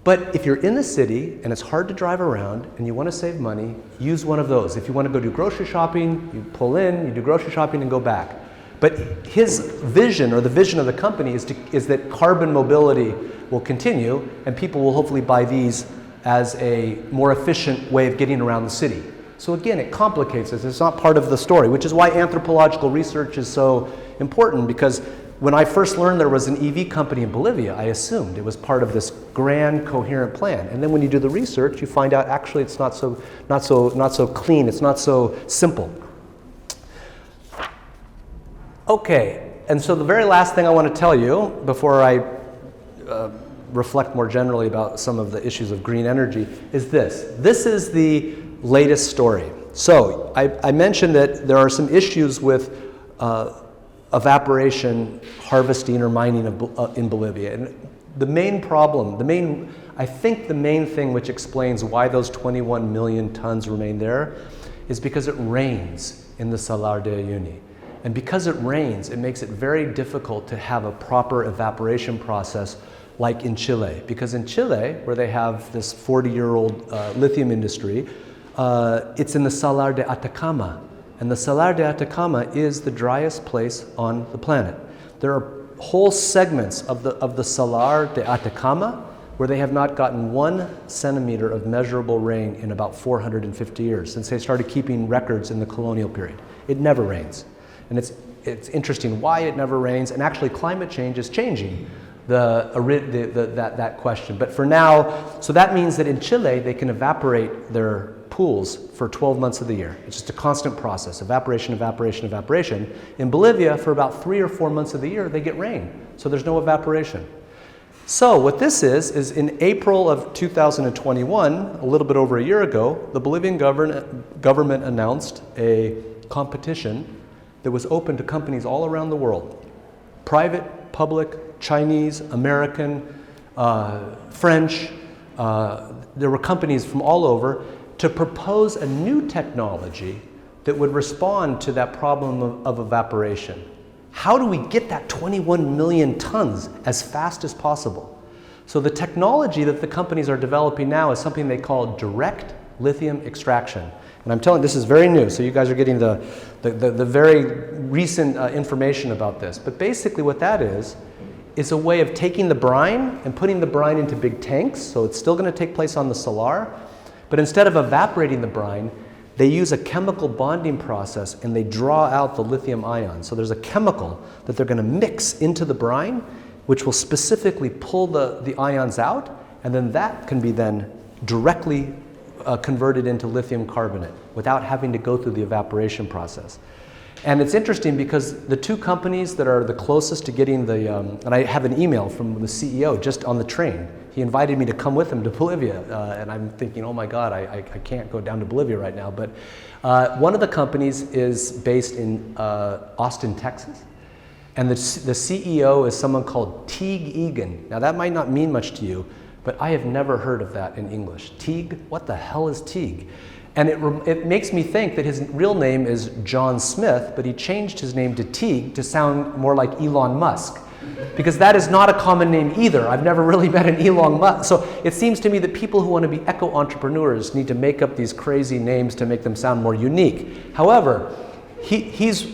But if you're in the city and it's hard to drive around and you want to save money, use one of those. If you want to go do grocery shopping, you pull in, you do grocery shopping and go back. But his vision, or the vision of the company, is that carbon mobility will continue, and people will hopefully buy these as a more efficient way of getting around the city. So again, it complicates this. It's not part of the story, which is why anthropological research is so important, because when I first learned there was an EV company in Bolivia, I assumed it was part of this grand, coherent plan. And then when you do the research, you find out actually it's not so clean, it's not so simple. Okay, and so the very last thing I want to tell you before I reflect more generally about some of the issues of green energy is this. This is the latest story. So I mentioned that there are some issues with evaporation, harvesting, or mining in Bolivia. And the main problem, I think the main thing which explains why those 21 million tons remain there is because it rains in the Salar de Uyuni. And because it rains, it makes it very difficult to have a proper evaporation process like in Chile. Because in Chile, where they have this 40-year-old lithium industry, it's in the Salar de Atacama. And the Salar de Atacama is the driest place on the planet. There are whole segments of the Salar de Atacama where they have not gotten 1 centimeter of measurable rain in about 450 years, since they started keeping records in the colonial period. It never rains. And it's interesting why it never rains, and actually climate change is changing that question. But for now, so that means that in Chile they can evaporate their pools for 12 months of the year. It's just a constant process, evaporation, evaporation, evaporation. In Bolivia, for about 3 or 4 months of the year, they get rain, so there's no evaporation. So what this is in April of 2021, a little bit over a year ago, the Bolivian government announced a competition that was open to companies all around the world, private public, Chinese, American, French. There were companies from all over to propose a new technology that would respond to that problem of evaporation. How do we get that 21 million tons as fast as possible? So the technology that the companies are developing now is something they call direct lithium extraction. And I'm telling you, this is very new, so you guys are getting the very recent information about this. But basically what that is a way of taking the brine and putting the brine into big tanks, so it's still going to take place on the salar, but instead of evaporating the brine, they use a chemical bonding process and they draw out the lithium ions. So there's a chemical that they're going to mix into the brine, which will specifically pull the ions out, and then that can be then directly converted into lithium carbonate without having to go through the evaporation process. And it's interesting because the two companies that are the closest to getting the, and I have an email from the CEO just on the train. He invited me to come with him to Bolivia, and I'm thinking, oh my God, I can't go down to Bolivia right now. But one of the companies is based in Austin, Texas, and the CEO is someone called Teague Egan. Now that might not mean much to you, but I have never heard of that in English. Teague, what the hell is Teague? And it makes me think that his real name is John Smith, but he changed his name to Teague to sound more like Elon Musk. Because that is not a common name either. I've never really met an Elon Musk. So it seems to me that people who want to be eco-entrepreneurs need to make up these crazy names to make them sound more unique. However, his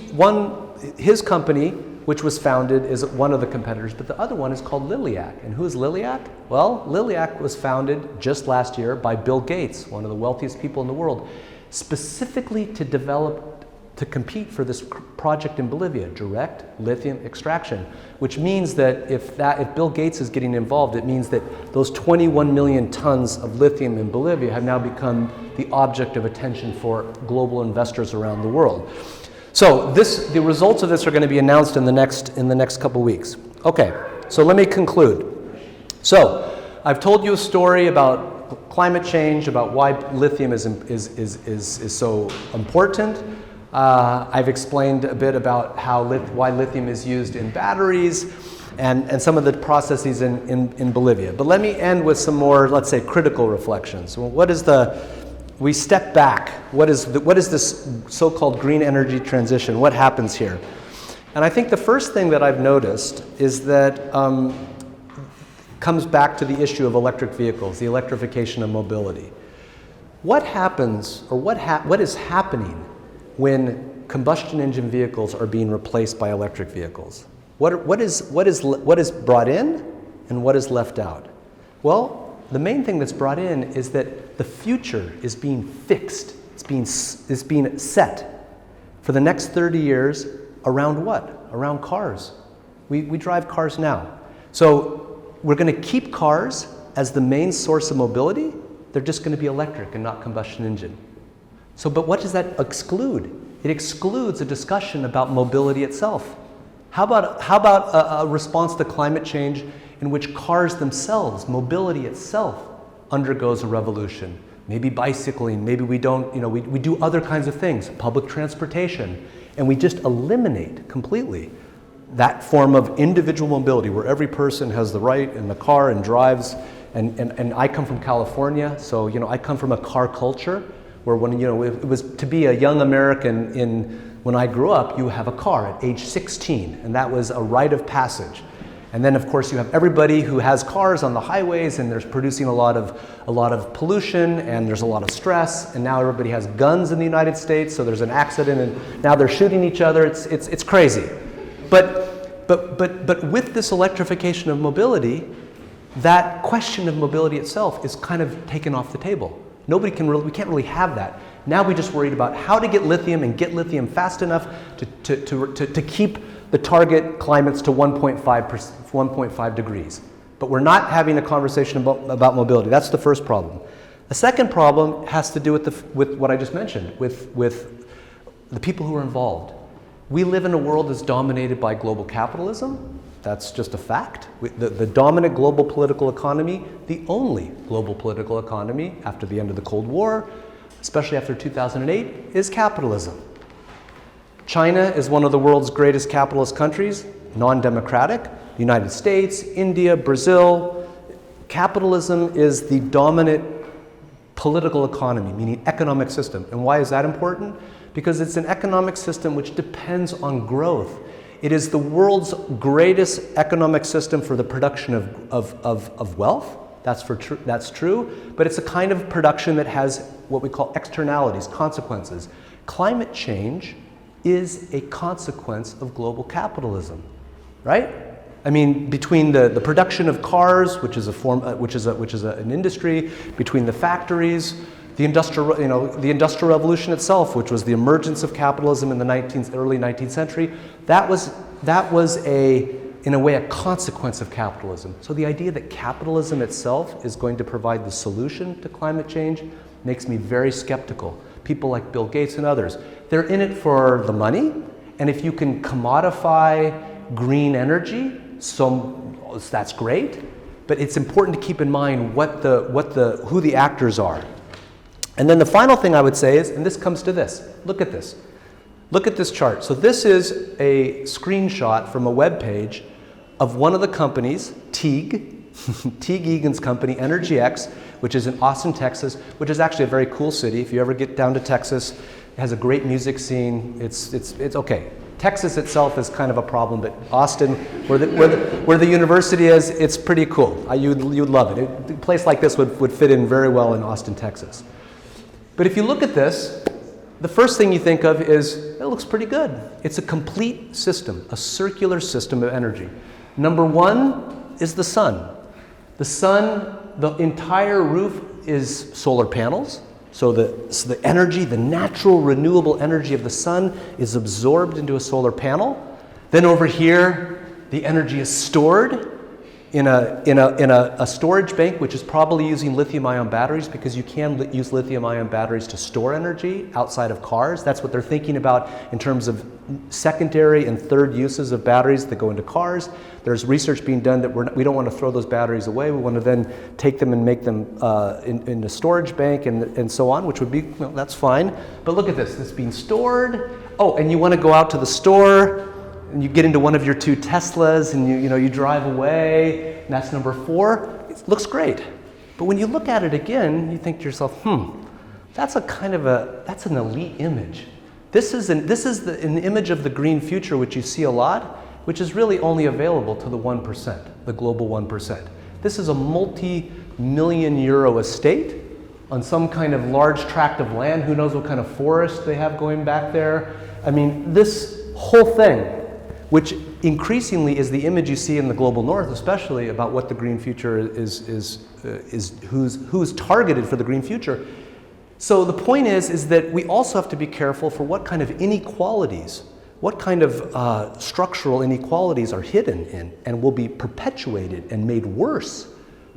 company, which was founded, is one of the competitors, but the other one is called Liliac. And who is Liliac? Well, Liliac was founded just last year by Bill Gates, one of the wealthiest people in the world, specifically to compete for this project in Bolivia, direct lithium extraction, which means that if Bill Gates is getting involved, it means that those 21 million tons of lithium in Bolivia have now become the object of attention for global investors around the world. So the results of this are going to be announced in the next couple weeks. Okay, so let me conclude. So I've told you a story about climate change, about why lithium is so important. I've explained a bit about why lithium is used in batteries and some of the processes in Bolivia. But let me end with some more, let's say, critical reflections. We step back. What is this so-called green energy transition? What happens here? And I think the first thing that I've noticed is that comes back to the issue of electric vehicles, the electrification of mobility. What happens, or what is happening when combustion engine vehicles are being replaced by electric vehicles? What is brought in and what is left out? Well, the main thing that's brought in is that the future is being fixed. It's being set for the next 30 years around what? Around cars. We drive cars now. So we're going to keep cars as the main source of mobility. They're just going to be electric and not combustion engine. So, but what does that exclude? It excludes a discussion about mobility itself. How about a response to climate change in which cars themselves, mobility itself, undergoes a revolution? Maybe bicycling, maybe we don't, we do other kinds of things, public transportation, and we just eliminate completely that form of individual mobility where every person has the right in the car and drives. And I come from California, so I come from a car culture where when it was to be a young American when I grew up, you have a car at age 16, and that was a rite of passage. And then, of course, you have everybody who has cars on the highways, and they're producing a lot of pollution, and there's a lot of stress. And now everybody has guns in the United States, so there's an accident, and now they're shooting each other. It's crazy. But with this electrification of mobility, that question of mobility itself is kind of taken off the table. We can't really have that. Now we just worried about how to get lithium and get lithium fast enough to keep the target climates to 1.5 degrees. But we're not having a conversation about mobility. That's the first problem. The second problem has to do with what I just mentioned, with the people who are involved. We live in a world that's dominated by global capitalism. That's just a fact. The dominant global political economy, the only global political economy after the end of the Cold War, especially after 2008, is capitalism. China is one of the world's greatest capitalist countries, non-democratic, the United States, India, Brazil. Capitalism is the dominant political economy, meaning economic system. And why is that important? Because it's an economic system which depends on growth. It is the world's greatest economic system for the production of wealth. That's true, but it's a kind of production that has what we call externalities, consequences. Climate change is a consequence of global capitalism, right? I mean, between the production of cars, which is an industry, between the factories, the Industrial Revolution itself, which was the emergence of capitalism in the early 19th century, that was in a way a consequence of capitalism. So the idea that capitalism itself is going to provide the solution to climate change makes me very skeptical. People like Bill Gates and others, they're in it for the money, and if you can commodify green energy, so that's great, but it's important to keep in mind who the actors are. And then the final thing I would say is, and this comes to this, look at this. Look at this chart. So this is a screenshot from a web page of one of the companies, Teague, Teague Egan's company, EnergyX, which is in Austin, Texas, which is actually a very cool city. If you ever get down to Texas, it has a great music scene. It's okay. Texas itself is kind of a problem, but Austin, where the university is, it's pretty cool. You'd love it. A place like this would fit in very well in Austin, Texas. But if you look at this, the first thing you think of is, it looks pretty good. It's a complete system, a circular system of energy. Number one is the sun. The sun, the entire roof is solar panels. So the energy, the natural renewable energy of the sun is absorbed into a solar panel. Then over here, the energy is stored in a storage bank, which is probably using lithium-ion batteries, because you can use lithium-ion batteries to store energy outside of cars. That's what they're thinking about in terms of secondary and third uses of batteries that go into cars. There's research being done that we don't want to throw those batteries away. We want to then take them and make them in a storage bank and so on, which would be, that's fine. But look at this, it's being stored. Oh, and you want to go out to the store, and you get into one of your two Teslas, and you drive away, and that's number 4. It looks great. But when you look at it again, you think to yourself, that's that's an elite image. This is an image of the green future, which you see a lot, which is really only available to the 1%, the global 1%. This is a multi-million euro estate on some kind of large tract of land. Who knows what kind of forest they have going back there. I mean, this whole thing, which increasingly is the image you see in the global north, especially about what the green future who's targeted for the green future. So the point is that we also have to be careful for what kind of inequalities, what kind of structural inequalities are hidden in and will be perpetuated and made worse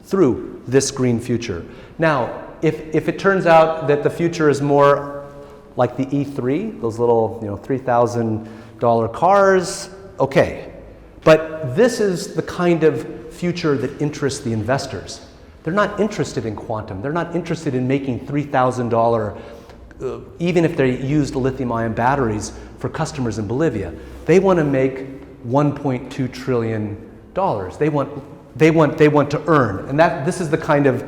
through this green future. Now, if it turns out that the future is more like the E3, those little $3,000 cars, okay. But this is the kind of future that interests the investors. They're not interested in quantum. They're not interested in making $3,000, even if they used lithium-ion batteries for customers in Bolivia. They want to make $1.2 trillion. They want to earn, and this is the kind of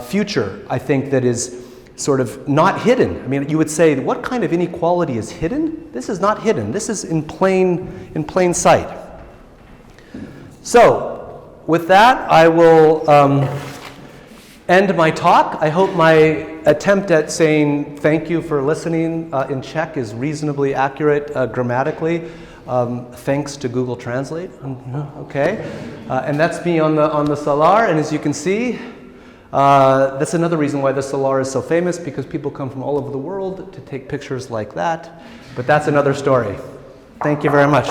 future I think that is sort of not hidden. I mean, you would say, what kind of inequality is hidden? This is not hidden. This is in plain sight. So, with that, I will end my talk. I hope my attempt at saying thank you for listening in Czech is reasonably accurate grammatically. Thanks to Google Translate. Okay, and that's me on the Solar. And as you can see, that's another reason why the Solar is so famous, because people come from all over the world to take pictures like that. But that's another story. Thank you very much.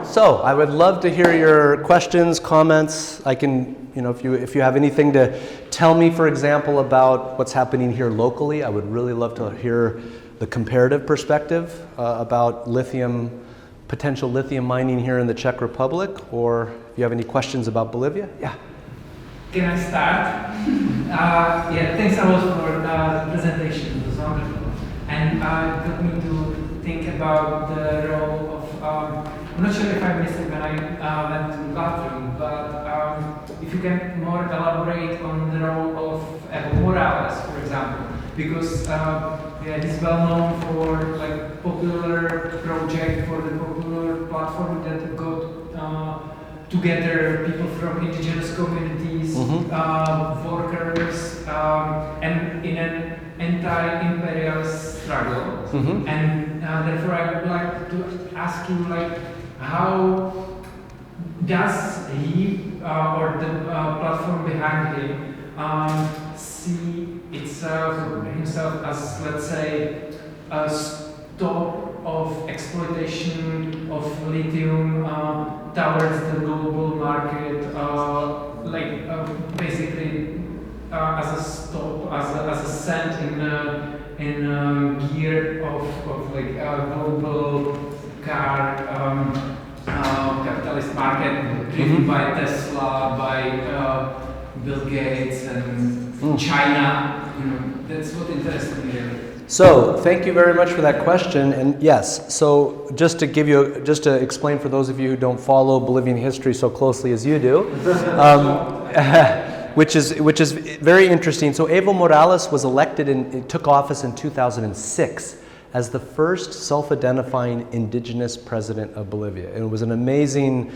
So I would love to hear your questions, comments. I can, if you have anything to tell me, for example, about what's happening here locally, I would really love to hear the comparative perspective about potential lithium mining here in the Czech Republic, or if you have any questions about Bolivia. Yeah. Can I start? Thanks a lot for the presentation. It was wonderful. and got me to think about the role of, I'm not sure if I missed it when I went to the bathroom, but if you can more elaborate on the role of Evo Morales, for example, because he's well known for like popular project, for the popular platform that got together people from indigenous communities, workers, and in an anti-imperialist struggle. And therefore I would like to ask you, like, how does he or the platform behind him see itself or himself as, let's say, a stop of exploitation of lithium towards the global market, basically as a stop, as a cent in a gear of like a global car capitalist market driven by Tesla, by Bill Gates and China. You know, that's what interests me here. So, thank you very much for that question. And yes, so just to explain for those of you who don't follow Bolivian history so closely as you do, which is very interesting. So, Evo Morales was elected and took office in 2006 as the first self-identifying indigenous president of Bolivia. And it was an amazing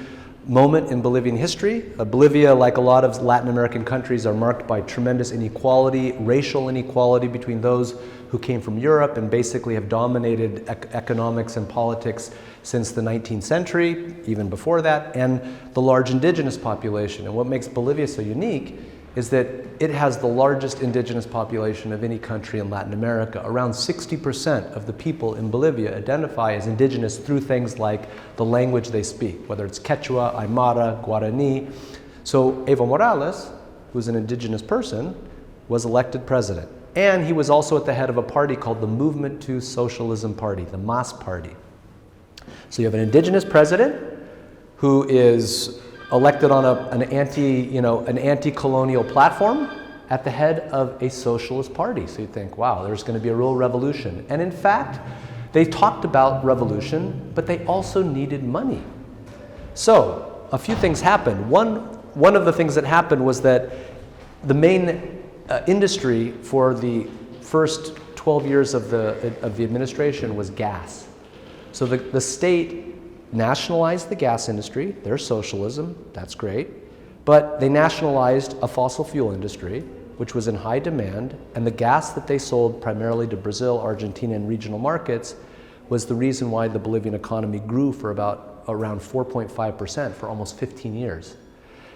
moment in Bolivian history. Bolivia, like a lot of Latin American countries, are marked by tremendous inequality, racial inequality between those who came from Europe and basically have dominated economics and politics since the 19th century, even before that, and the large indigenous population. And what makes Bolivia so unique is that it has the largest indigenous population of any country in Latin America. Around 60% of the people in Bolivia identify as indigenous through things like the language they speak, whether it's Quechua, Aymara, Guarani. So Evo Morales, who's an indigenous person, was elected president. And he was also at the head of a party called the Movement to Socialism Party, the MAS party. So you have an indigenous president who is elected on an anti-colonial platform at the head of a socialist party. So you think, wow, there's going to be a real revolution. And in fact, they talked about revolution, but they also needed money. So a few things happened. One of the things that happened was that the main industry for the first 12 years of the administration was gas. So the state nationalized the gas industry. There's socialism, that's great. But they nationalized a fossil fuel industry, which was in high demand, and the gas that they sold primarily to Brazil, Argentina, and regional markets was the reason why the Bolivian economy grew for around 4.5% for almost 15 years.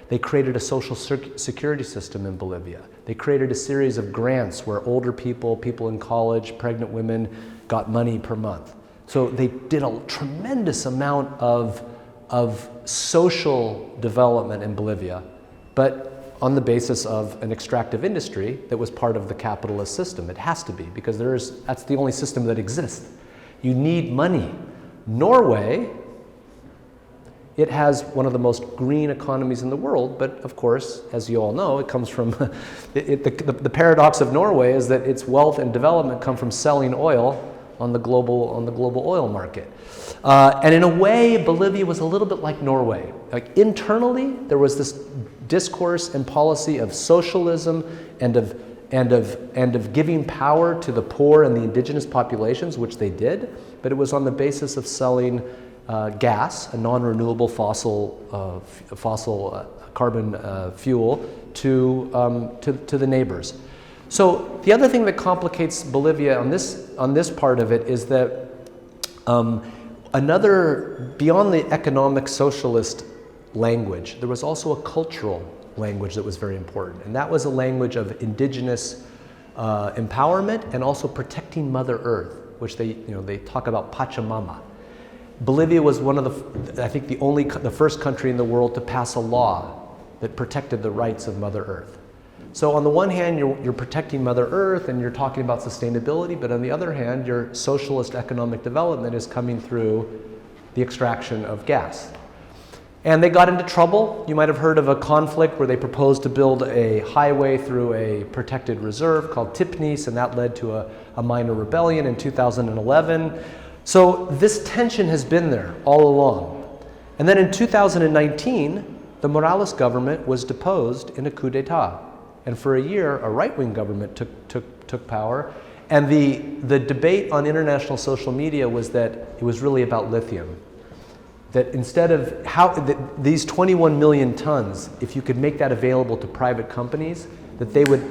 They created a social security system in Bolivia. They created a series of grants where older people, people in college, pregnant women got money per month. So they did a tremendous amount of social development in Bolivia, but on the basis of an extractive industry that was part of the capitalist system. It has to be, because that's the only system that exists. You need money. Norway, it has one of the most green economies in the world, but of course, as you all know, it comes from, the paradox of Norway is that its wealth and development come from selling oil on the global oil market. And in a way, Bolivia was a little bit like Norway. Like internally, there was this discourse and policy of socialism and of giving power to the poor and the indigenous populations, which they did, but it was on the basis of selling gas, a non-renewable fossil carbon fuel, to the neighbors. So the other thing that complicates Bolivia on this part of it is that beyond the economic socialist language, there was also a cultural language that was very important, and that was a language of indigenous empowerment and also protecting Mother Earth, which they talk about Pachamama. Bolivia was the first country in the world to pass a law that protected the rights of Mother Earth. So on the one hand, you're protecting Mother Earth and you're talking about sustainability, but on the other hand, your socialist economic development is coming through the extraction of gas. And they got into trouble. You might have heard of a conflict where they proposed to build a highway through a protected reserve called Tipnis, and that led to a minor rebellion in 2011. So this tension has been there all along. And then in 2019, the Morales government was deposed in a coup d'etat. And for a year, a right-wing government took power. And the debate on international social media was that it was really about lithium. That instead of these 21 million tons, if you could make that available to private companies, that they would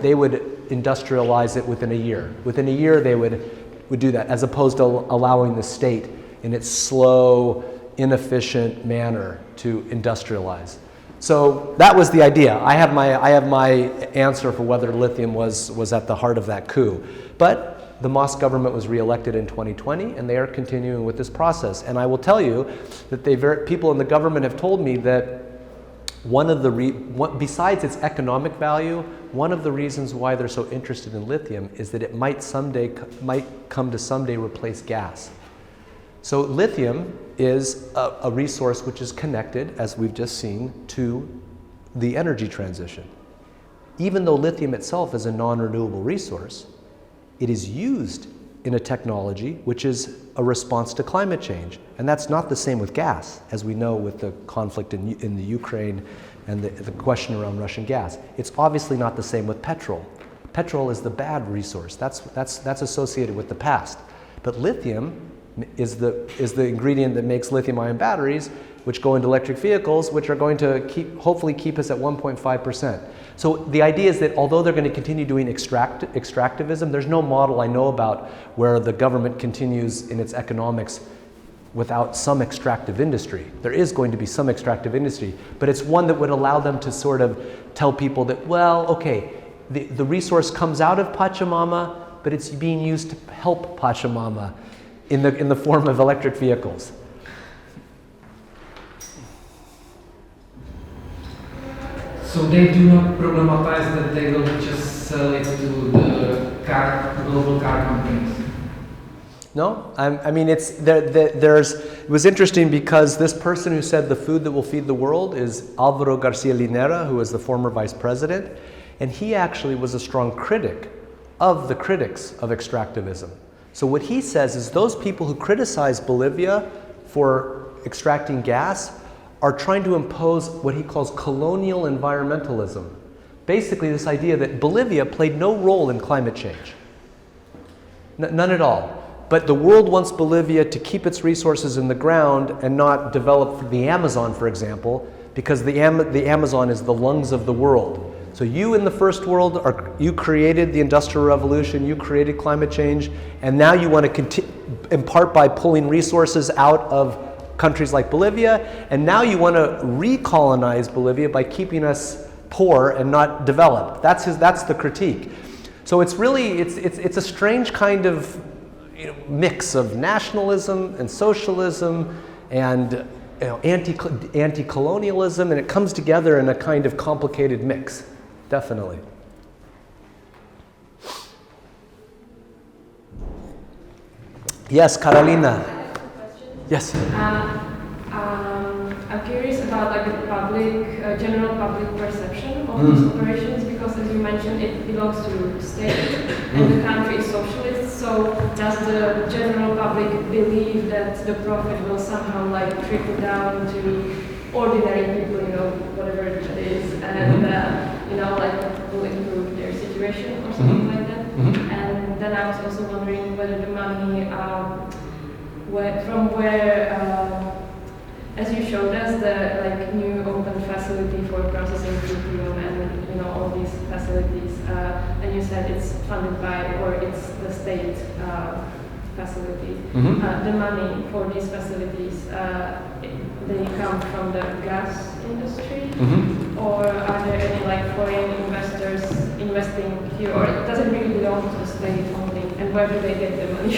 industrialize it within a year. Within a year, they would do that, as opposed to allowing the state in its slow, inefficient manner to industrialize. So that was the idea. I have my answer for whether lithium was at the heart of that coup. But the Mas government was reelected in 2020, and they are continuing with this process. And I will tell you that people in the government have told me that besides its economic value, one of the reasons why they're so interested in lithium is that it might come to someday replace gas. So lithium is a resource which is connected, as we've just seen, to the energy transition. Even though lithium itself is a non-renewable resource, it is used in a technology which is a response to climate change. And that's not the same with gas, as we know with the conflict in the Ukraine and the question around Russian gas. It's obviously not the same with petrol. Petrol is the bad resource. That's associated with the past. But lithium is the ingredient that makes lithium-ion batteries, which go into electric vehicles, which are going to hopefully keep us at 1.5%. So the idea is that although they're going to continue doing extractivism, there's no model I know about where the government continues in its economics without some extractive industry. There is going to be some extractive industry, but it's one that would allow them to sort of tell people that, well, okay, the resource comes out of Pachamama, but it's being used to help Pachamama in the form of electric vehicles. So they do not problematize that they will just sell it to the global car companies? No, I mean, it was interesting because this person who said the food that will feed the world is Alvaro Garcia Linera, who was the former vice president, and he actually was a strong critic of the critics of extractivism. So what he says is those people who criticize Bolivia for extracting gas are trying to impose what he calls colonial environmentalism. Basically this idea that Bolivia played no role in climate change. None at all. But the world wants Bolivia to keep its resources in the ground and not develop the Amazon, for example, because the Amazon is the lungs of the world. So you in the first world, you created the Industrial Revolution, you created climate change, and now you want to in part by pulling resources out of countries like Bolivia, and now you want to recolonize Bolivia by keeping us poor and not developed. That's the critique. So it's really, it's a strange kind of mix of nationalism and socialism and anti-colonialism, and it comes together in a kind of complicated mix, definitely. Yes, Carolina. Yes. I'm curious about the general public perception of these operations, because as you mentioned, it belongs to the state and the country is socialist. So does the general public believe that the profit will somehow trickle down to ordinary people, whatever it is, and will improve their situation or something like that? And then I was also wondering whether the money from where, as you showed us, the new open facility for processing lithium and all these facilities, and you said it's funded by, or it's the state facility. The money for these facilities, they come from the gas industry, or are there any foreign investors investing here, or does it really belong to the state only, and where do they get the money?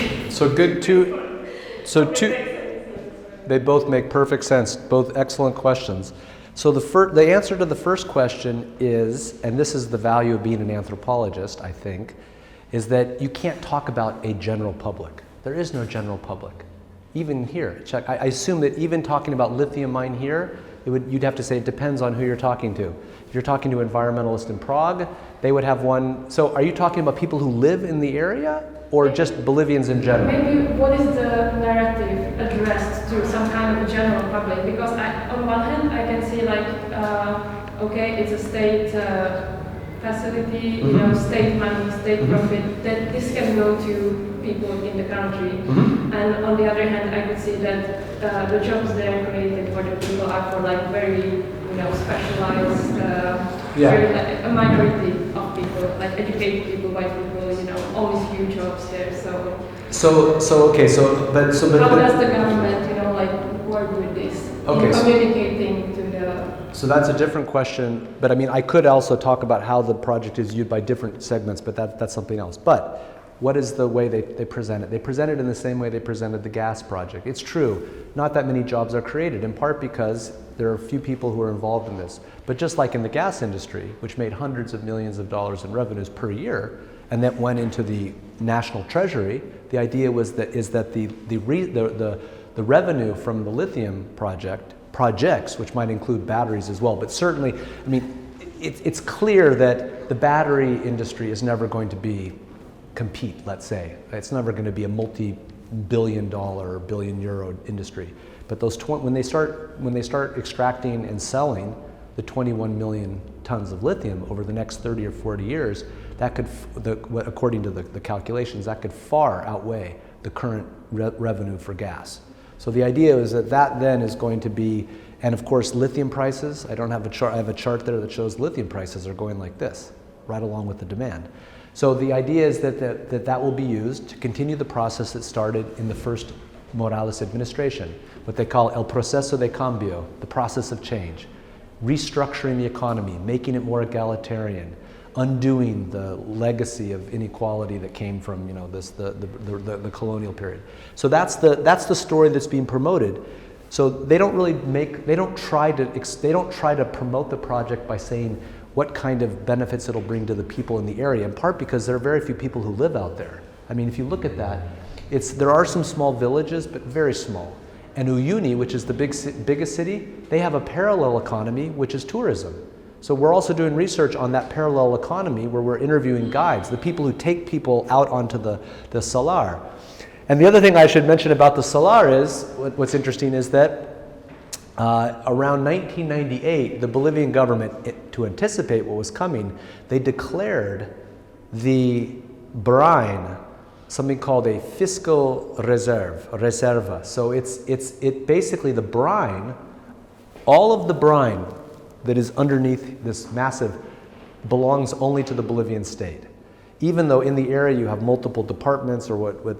They both make perfect sense, both excellent questions. So the answer to the first question is, and this is the value of being an anthropologist, I think, is that you can't talk about a general public. There is no general public. Even here, I assume that even talking about lithium mine here, You'd have to say it depends on who you're talking to. If you're talking to an environmentalist in Prague, they would have one. So are you talking about people who live in the area or just Bolivians in general? Maybe what is the narrative addressed to some kind of a general public? Because on one hand I can see like, okay, it's a state facility, you know, state money, state profit, that this can go to people in the country. And on the other hand, I could see that the jobs there created for the people are for like very, you know, specialized, very, like, a minority of people, like educated people, white people, you know, always few jobs here. So how does the government, you know, like work with this? Okay, in communicating to the. So that's a different question, but I mean, I could also talk about how the project is viewed by different segments, but that's something else. But what is the way they present it? They present it in the same way they presented the gas project. It's true, not that many jobs are created, in part because there are few people who are involved in this. But just like in the gas industry, which made hundreds of millions of dollars in revenues per year, and that went into the national treasury, the idea was that the revenue from the lithium projects, which might include batteries as well, but certainly, I mean, it's clear that the battery industry is never going to compete, let's say. It's never going to be a multi-billion dollar or billion euro industry. But when they start extracting and selling the 21 million tons of lithium over the next 30 or 40 years, that could, according to the calculations, that could far outweigh the current revenue for gas. So the idea is that then is going to be, and of course lithium prices, I don't have a chart, I have a chart there that shows lithium prices are going like this, right along with the demand. So the idea is that will be used to continue the process that started in the first Morales administration, what they call el proceso de cambio, the process of change, restructuring the economy, making it more egalitarian, undoing the legacy of inequality that came from, you know, the colonial period. So that's the story that's being promoted. So they don't try to promote the project by saying what kind of benefits it'll bring to the people in the area, in part because there are very few people who live out there. I mean, if you look at that, there are some small villages, but very small. And Uyuni, which is the biggest city, they have a parallel economy, which is tourism. So we're also doing research on that parallel economy where we're interviewing guides, the people who take people out onto the salar. And the other thing I should mention about the salar is, what's interesting is that around 1998, the Bolivian government, to anticipate what was coming, they declared the brine something called a fiscal reserva. So it's basically the brine, all of the brine that is underneath this massive belongs only to the Bolivian state. Even though in the area you have multiple departments or what would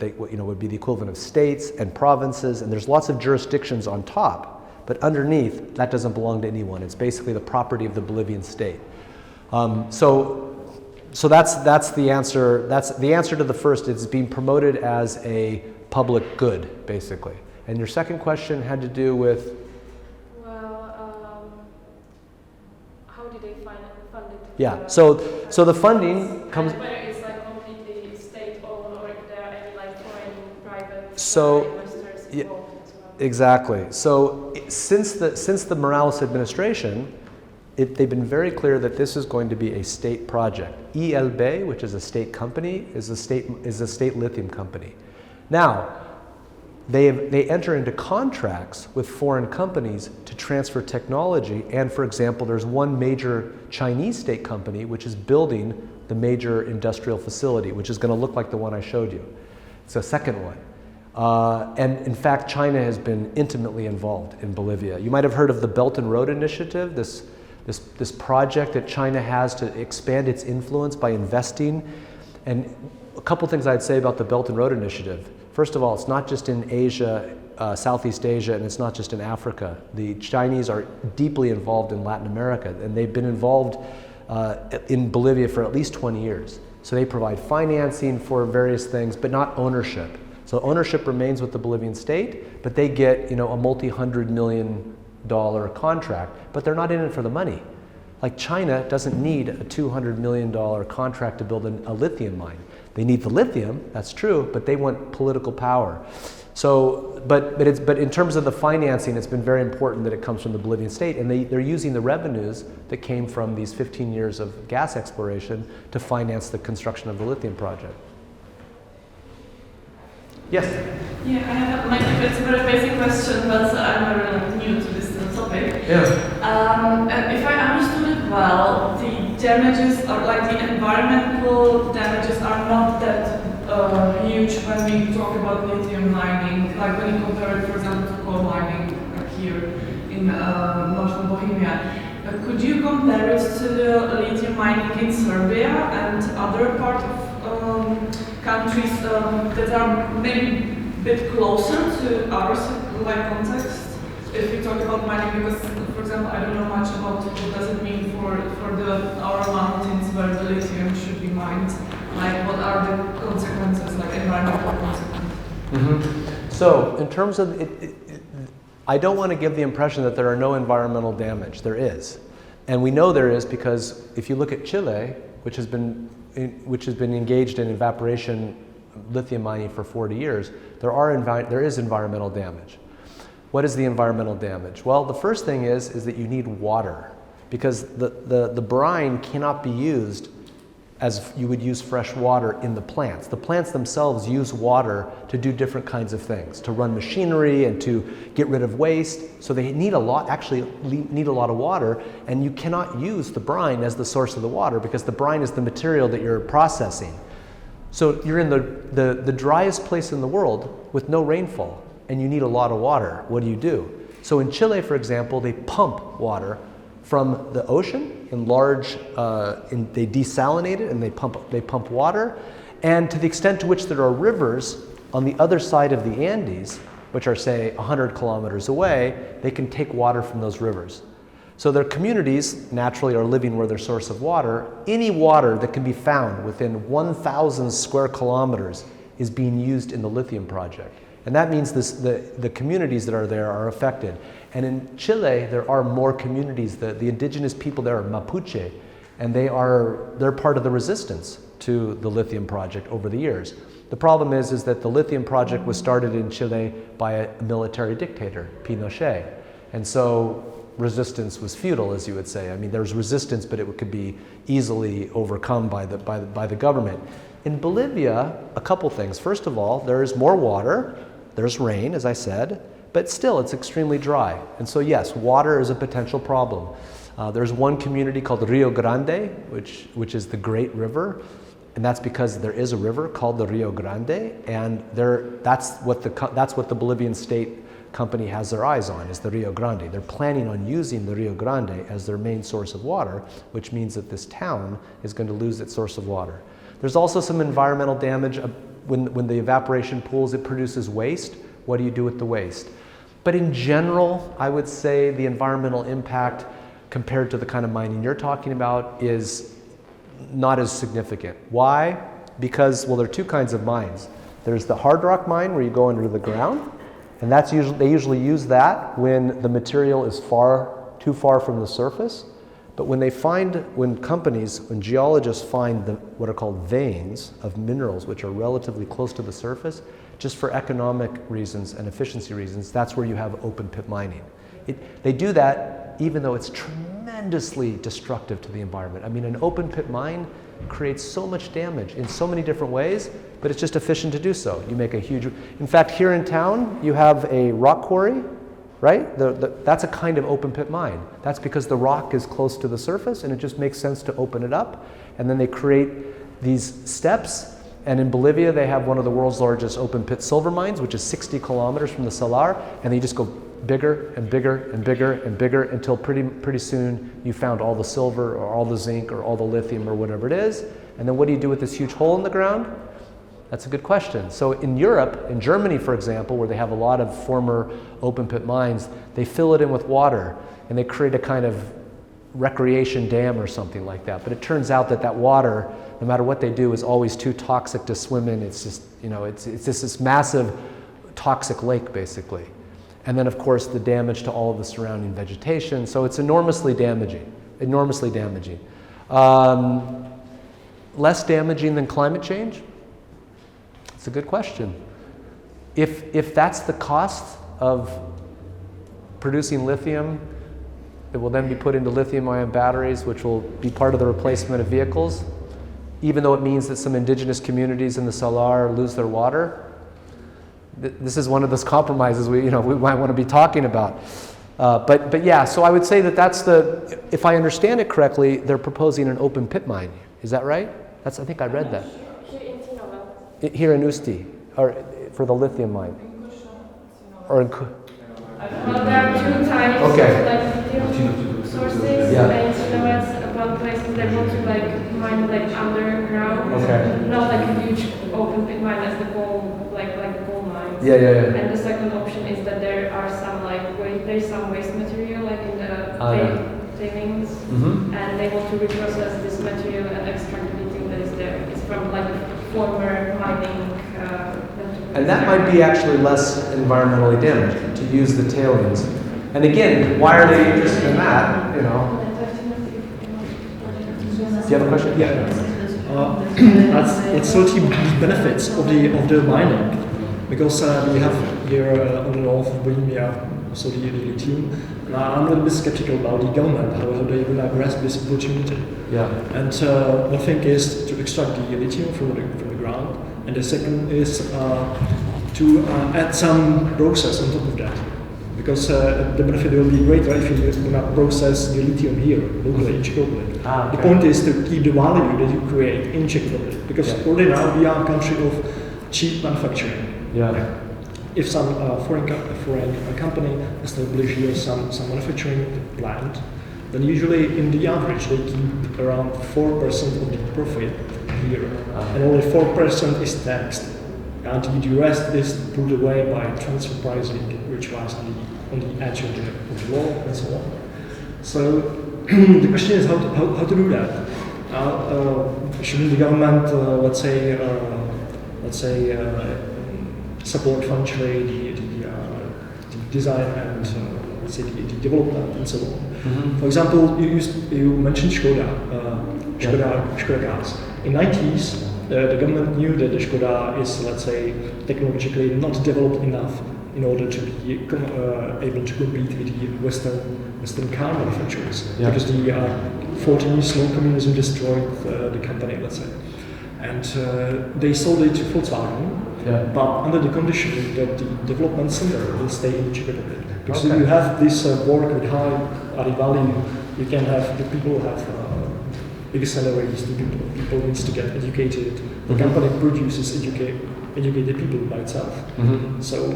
be the equivalent of states and provinces, and there's lots of jurisdictions on top. But underneath, that doesn't belong to anyone. It's basically the property of the Bolivian state. So that's the answer. That's the answer to the first. It's being promoted as a public good, basically. And your second question had to do with. Well, how did they fund it? Yeah. So the funding comes. And whether it's like completely state-owned or if there are any like foreign private investors involved as well. Exactly. So since the Morales administration, they've been very clear that this is going to be a state project. ELB, which is a state company, is a state lithium company. Now, they enter into contracts with foreign companies to transfer technology. And for example, there's one major Chinese state company which is building the major industrial facility, which is going to look like the one I showed you. It's a second one. And in fact, China has been intimately involved in Bolivia. You might have heard of the Belt and Road Initiative, this project that China has to expand its influence by investing. And a couple things I'd say about the Belt and Road Initiative. First of all, it's not just in Asia, Southeast Asia, and it's not just in Africa. The Chinese are deeply involved in Latin America, and they've been involved in Bolivia for at least 20 years. So they provide financing for various things, but not ownership. So ownership remains with the Bolivian state, but they get, a multi-$100 million contract, but they're not in it for the money. Like China doesn't need a $200 million contract to build a lithium mine. They need the lithium, that's true, but they want political power. So, but in terms of the financing, it's been very important that it comes from the Bolivian state, and they're using the revenues that came from these 15 years of gas exploration to finance the construction of the lithium project. Yes? Yeah, I have it's a very basic question, but I'm very new to this topic. Yeah. If I understood it well, the damages or like the environmental damages are not that huge when we talk about lithium mining, like when you compare it, for example, to coal mining like here in northern Bohemia. Could you compare it to the lithium mining in Serbia and other part of countries that are maybe a bit closer to our like context? If we talk about mining, because for example, I don't know much about what does it mean for our mountains where the lithium should be mined. Like, what are the consequences, like environmental consequences? Mm-hmm. So, in terms of I don't want to give the impression that there are no environmental damage. There is, and we know there is because if you look at Chile, which has been engaged in evaporation lithium mining for 40 years, there is environmental damage. What is the environmental damage? Well, the first thing is that you need water, because the brine cannot be used as you would use fresh water in the plants. The plants themselves use water to do different kinds of things, to run machinery and to get rid of waste. So they need a lot of water, and you cannot use the brine as the source of the water because the brine is the material that you're processing. So you're in the driest place in the world with no rainfall, and you need a lot of water. What do? So in Chile, for example, they pump water from the ocean in large, they desalinate it and they pump water. And to the extent to which there are rivers on the other side of the Andes, which are say 100 kilometers away, they can take water from those rivers. So their communities naturally are living where their source of water. Any water that can be found within 1,000 square kilometers is being used in the lithium project. And that means the communities that are there are affected. And in Chile, there are more communities. The indigenous people there are Mapuche, and they're part of the resistance to the lithium project over the years. The problem is that the lithium project was started in Chile by a military dictator, Pinochet. And so resistance was futile, as you would say. I mean, there's resistance, but it could be easily overcome by the government. In Bolivia, a couple things. First of all, there is more water. There's rain, as I said, but still it's extremely dry. And so yes, water is a potential problem. There's one community called Rio Grande, which is the Great River, and that's because there is a river called the Rio Grande, and that's what the Bolivian state company has their eyes on, is the Rio Grande. They're planning on using the Rio Grande as their main source of water, which means that this town is going to lose its source of water. There's also some environmental damage. When the evaporation pools, it produces waste. What do you do with the waste? But in general, I would say the environmental impact compared to the kind of mining you're talking about is not as significant. Why? Because, well, there are two kinds of mines. There's the hard rock mine where you go under the ground, and they usually use that when the material is too far from the surface. But when geologists find what are called veins of minerals, which are relatively close to the surface, just for economic reasons and efficiency reasons, that's where you have open pit mining. They do that even though it's tremendously destructive to the environment. I mean, an open pit mine creates so much damage in so many different ways, but it's just efficient to do so. You make a huge, in fact, here in town, you have a rock quarry, right? That's a kind of open pit mine. That's because the rock is close to the surface and it just makes sense to open it up. And then they create these steps. And in Bolivia, they have one of the world's largest open pit silver mines, which is 60 kilometers from the Salar. And they just go bigger and bigger and bigger and bigger until pretty soon you found all the silver or all the zinc or all the lithium or whatever it is. And then what do you do with this huge hole in the ground? That's a good question. So in Europe, in Germany, for example, where they have a lot of former open pit mines, they fill it in with water and they create a kind of recreation dam or something like that. But it turns out that water, no matter what they do, is always too toxic to swim in. It's just, it's just this massive toxic lake, basically. And then, of course, the damage to all of the surrounding vegetation. So it's enormously damaging, Less damaging than climate change? It's a good question. If that's the cost of producing lithium, it will then be put into lithium-ion batteries, which will be part of the replacement of vehicles, even though it means that some indigenous communities in the Salar lose their water. This is one of those compromises we might want to be talking about. But yeah, so I would say that that's if I understand it correctly, they're proposing an open pit mine. Is that right? I think I read that. Here in Usti, or for the lithium mine. Or in Well, there are two types of lithium sources. Yeah. And one place they want to mine underground. Okay. Not a huge open pit mine as the coal coal mines. Yeah. And the second option is that there are some there's some waste material in the tailings, and they want to reprocess this material and extract the lithium that is there. It's from former mining. And that might be actually less environmentally damaging to use the tailings. And again, why are they interested in that? Do you have a question? Yeah. It's also the benefits of the mining, because we have here on the north of Bolívia also the lithium. I'm a little bit skeptical about the government, how they will grasp this opportunity. Yeah. And one thing is to extract the lithium from the ground, and the second is to add some process on top of that, because the benefit will be greater if you do not process the lithium here locally in Czech Republic. Okay. The point is to keep the value that you create in Czech Republic, because already now we are a country of cheap manufacturing. Yeah. If some foreign company establishes here some manufacturing plant, then usually in the average they keep around 4% of the profit here, and only 4% is taxed, and the rest is put away by transfer pricing, which was on the edge of the law and so on. So the question is how to do that. Shouldn't the government, let's say, support financially the design and let's say the development and so on? For example, you mentioned Škoda cars. In 90s, the government knew that the Škoda is, let's say, technologically not developed enough in order to be able to compete with the Western car manufacturers, because the 40 years long communism destroyed the company, let's say, and they sold it to Volkswagen. But under the condition that the development center will stay in the Czech Republic. Because if you have this work with high added value, you can have the people have bigger salaries, the people needs to get educated. The company produces educated people by itself. So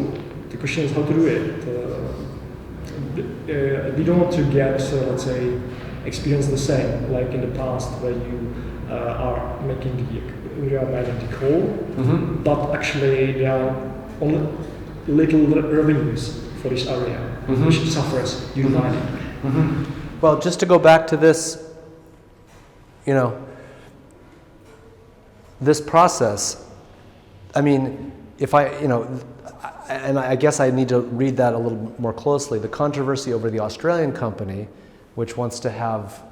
the question is how to do it. We don't want to get, let's say, experience the same like in the past, where you are making the coal, but actually there are only little revenues for this area, which suffers due to mining. Well, just to go back to this, this process, I mean, and I guess I need to read that a little more closely. The controversy over the Australian company, which wants to have,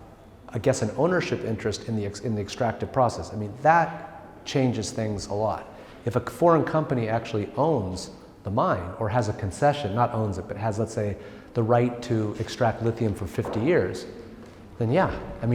I guess, an ownership interest in the extractive process. I mean, that changes things a lot. If a foreign company actually owns the mine or has a concession, not owns it, but has, let's say, the right to extract lithium for 50 years, then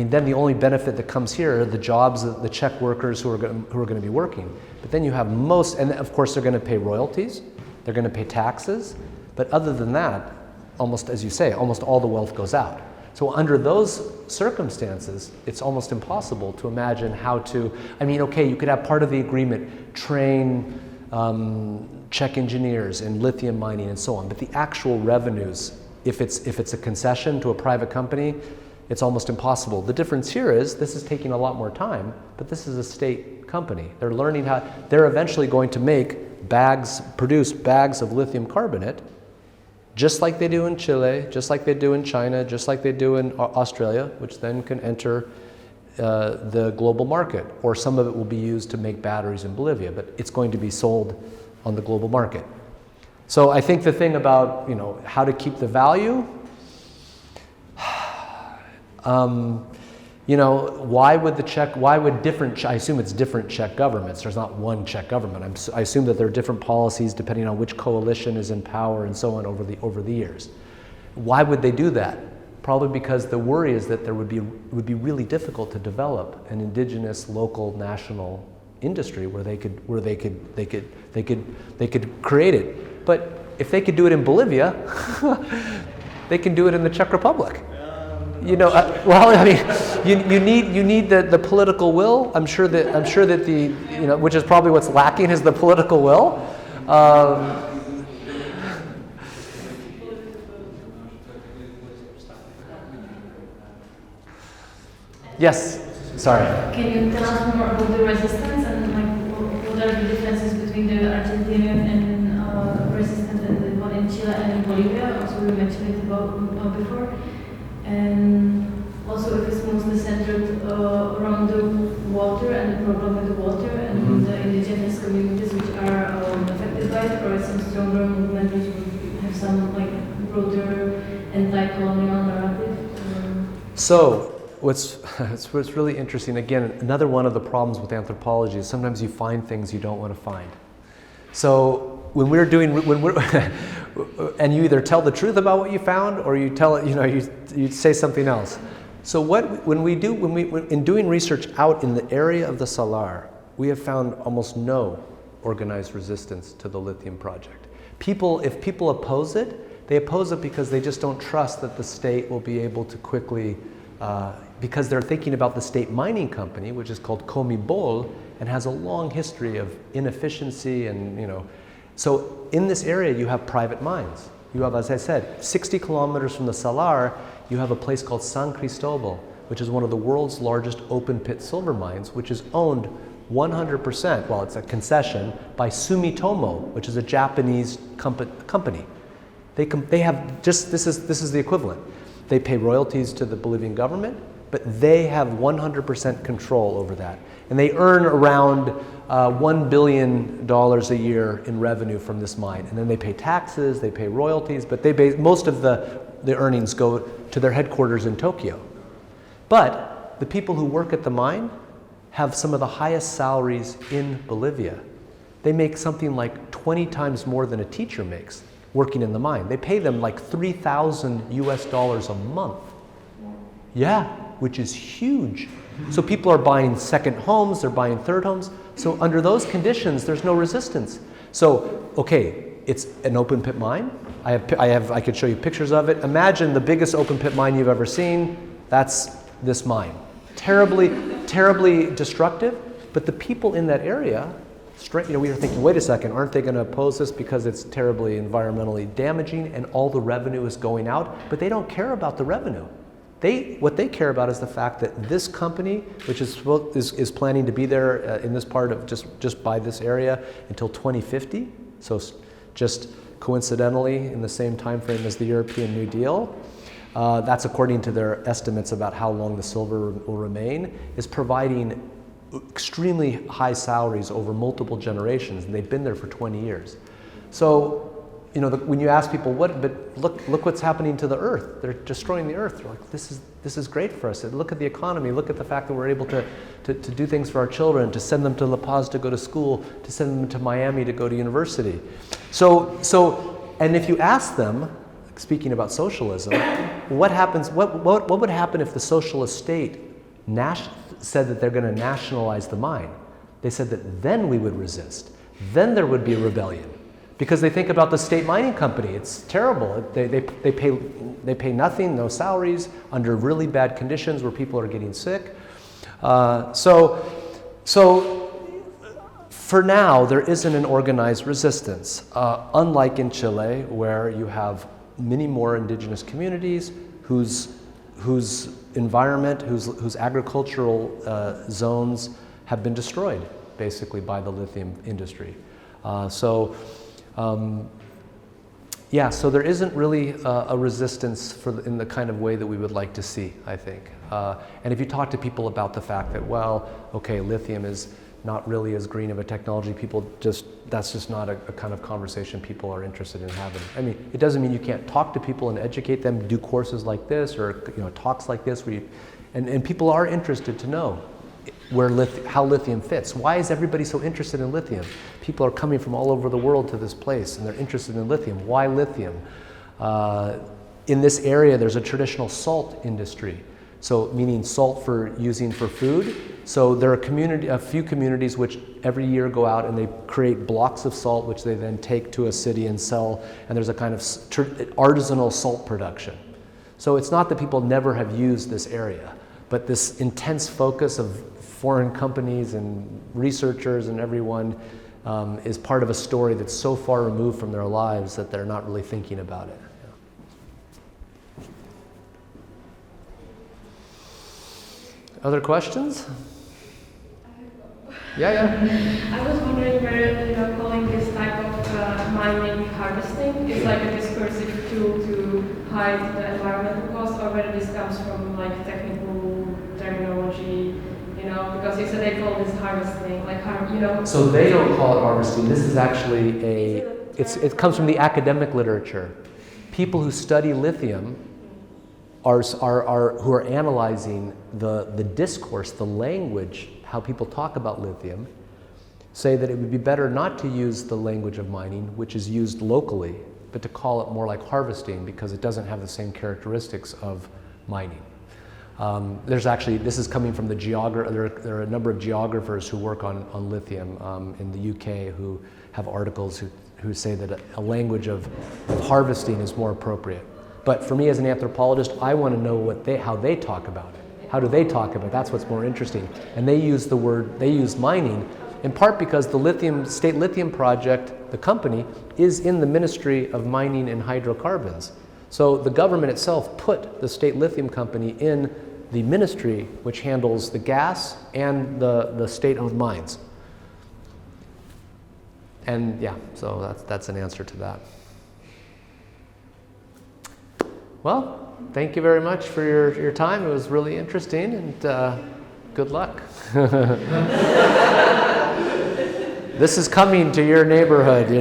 then the only benefit that comes here are the jobs, the Czech workers who are going to be working. But then you have and of course they're going to pay royalties, they're going to pay taxes, but other than that, almost, as you say, almost all the wealth goes out. So under those circumstances, it's almost impossible to imagine how to, you could have part of the agreement, train Czech engineers in lithium mining and so on, but the actual revenues, if it's a concession to a private company, it's almost impossible. The difference here is this is taking a lot more time, but this is a state company. They're learning they're eventually going to produce bags of lithium carbonate, just like they do in Chile, just like they do in China, just like they do in Australia, which then can enter the global market. Or some of it will be used to make batteries in Bolivia, but it's going to be sold on the global market. So I think the thing about how to keep the value, You know, why would different, I assume it's different Czech governments. There's not one Czech government. I assume that there are different policies depending on which coalition is in power and so on over the years. Why would they do that? Probably because the worry is that it would be really difficult to develop an indigenous, local, national industry where they could create it. But if they could do it in Bolivia, they can do it in the Czech Republic. You know, well, I mean, you need the political will. I'm sure that the, you know, which is probably what's lacking, is the political will. Yes, sorry. Can you tell us more about the resistance and like what are the differences between the Argentinian and resistance and the one in Chile and in Bolivia? Also, we mentioned it about before. And also, if it's mostly centered around the water and the problem with the water and the indigenous communities which are affected by it, or it's some stronger movement which would have some like broader anti-colonial narrative. So, what's really interesting, again, another one of the problems with anthropology is sometimes you find things you don't want to find. So when we're and you either tell the truth about what you found or you tell it, you know, you say something else. So in doing research out in the area of the Salar, we have found almost no organized resistance to the lithium project. If people oppose it, they oppose it because they just don't trust that the state will be able to quickly, because they're thinking about the state mining company, which is called Comibol, and has a long history of inefficiency and, you know. So in this area, you have private mines. You have, as I said, 60 kilometers from the Salar, you have a place called San Cristobal, which is one of the world's largest open pit silver mines, which is owned 100%, well, it's a concession, by Sumitomo, which is a Japanese company. They have just, this is the equivalent. They pay royalties to the Bolivian government, but they have 100% control over that. And they earn around $1 billion a year in revenue from this mine. And then they pay taxes, they pay royalties, but most of the earnings go to their headquarters in Tokyo. But the people who work at the mine have some of the highest salaries in Bolivia. They make something like 20 times more than a teacher makes working in the mine. They pay them like $3,000 US a month. Yeah, which is huge. So people are buying second homes, they're buying third homes. So under those conditions, there's no resistance. So, okay, it's an open pit mine. I could show you pictures of it. Imagine the biggest open pit mine you've ever seen. That's this mine. Terribly destructive. But the people in that area, you know, we were thinking, wait a second, aren't they going to oppose this because it's terribly environmentally damaging and all the revenue is going out? But they don't care about the revenue. What they care about is the fact that this company, which is planning to be there in this part of just by this area until 2050, so just coincidentally in the same time frame as the European New Deal, that's according to their estimates about how long the silver will remain, is providing extremely high salaries over multiple generations, and they've been there for 20 years. So, you know, when you ask people, but look what's happening to the earth. They're destroying the earth. They're like, this is great for us. Look at the economy. Look at the fact that we're able to do things for our children, to send them to La Paz to go to school, to send them to Miami to go to university. So, and if you ask them, speaking about socialism, what happens? What would happen if the socialist state said that they're going to nationalize the mine? They said that then we would resist. Then there would be a rebellion. Because they think about the state mining company. It's terrible. They pay nothing, no salaries, under really bad conditions where people are getting sick. So for now, there isn't an organized resistance. Unlike in Chile, where you have many more indigenous communities whose environment, whose agricultural zones have been destroyed, basically, by the lithium industry. So there isn't really a resistance in the kind of way that we would like to see, I think. And if you talk to people about the fact that, well, okay, lithium is not really as green of a technology, that's just not a kind of conversation people are interested in having. I mean, it doesn't mean you can't talk to people and educate them, do courses like this or, you know, talks like this where And people are interested to know how lithium fits. Why is everybody so interested in lithium? People are coming from all over the world to this place and they're interested in lithium. Why lithium? In this area, there's a traditional salt industry. So meaning salt for using for food. So there are a few communities which every year go out and they create blocks of salt which they then take to a city and sell. And there's a kind of artisanal salt production. So it's not that people never have used this area, but this intense focus of foreign companies and researchers and everyone is part of a story that's so far removed from their lives that they're not really thinking about it. Other questions? Yeah. I was wondering whether you're calling this type of mining harvesting is like a discursive tool to hide the environmental cost, or whether this comes from like technical terminology, because you said they call this harvesting, So they don't call it harvesting. This is actually it comes from the academic literature. People who study lithium who are analyzing the discourse, the language, how people talk about lithium, say that it would be better not to use the language of mining, which is used locally, but to call it more like harvesting because it doesn't have the same characteristics of mining. This is coming from the there are a number of geographers who work on lithium in the UK who have articles who say that a language of harvesting is more appropriate. But for me as an anthropologist, I want to know how they talk about it. How do they talk about it? That's what's more interesting. And they use mining, in part because the State Lithium Project, the company, is in the Ministry of Mining and Hydrocarbons. So the government itself put the State Lithium Company in the ministry which handles the gas and the state-owned mines. And yeah, so that's an answer to that. Well, thank you very much for your time. It was really interesting, and good luck. This is coming to your neighborhood,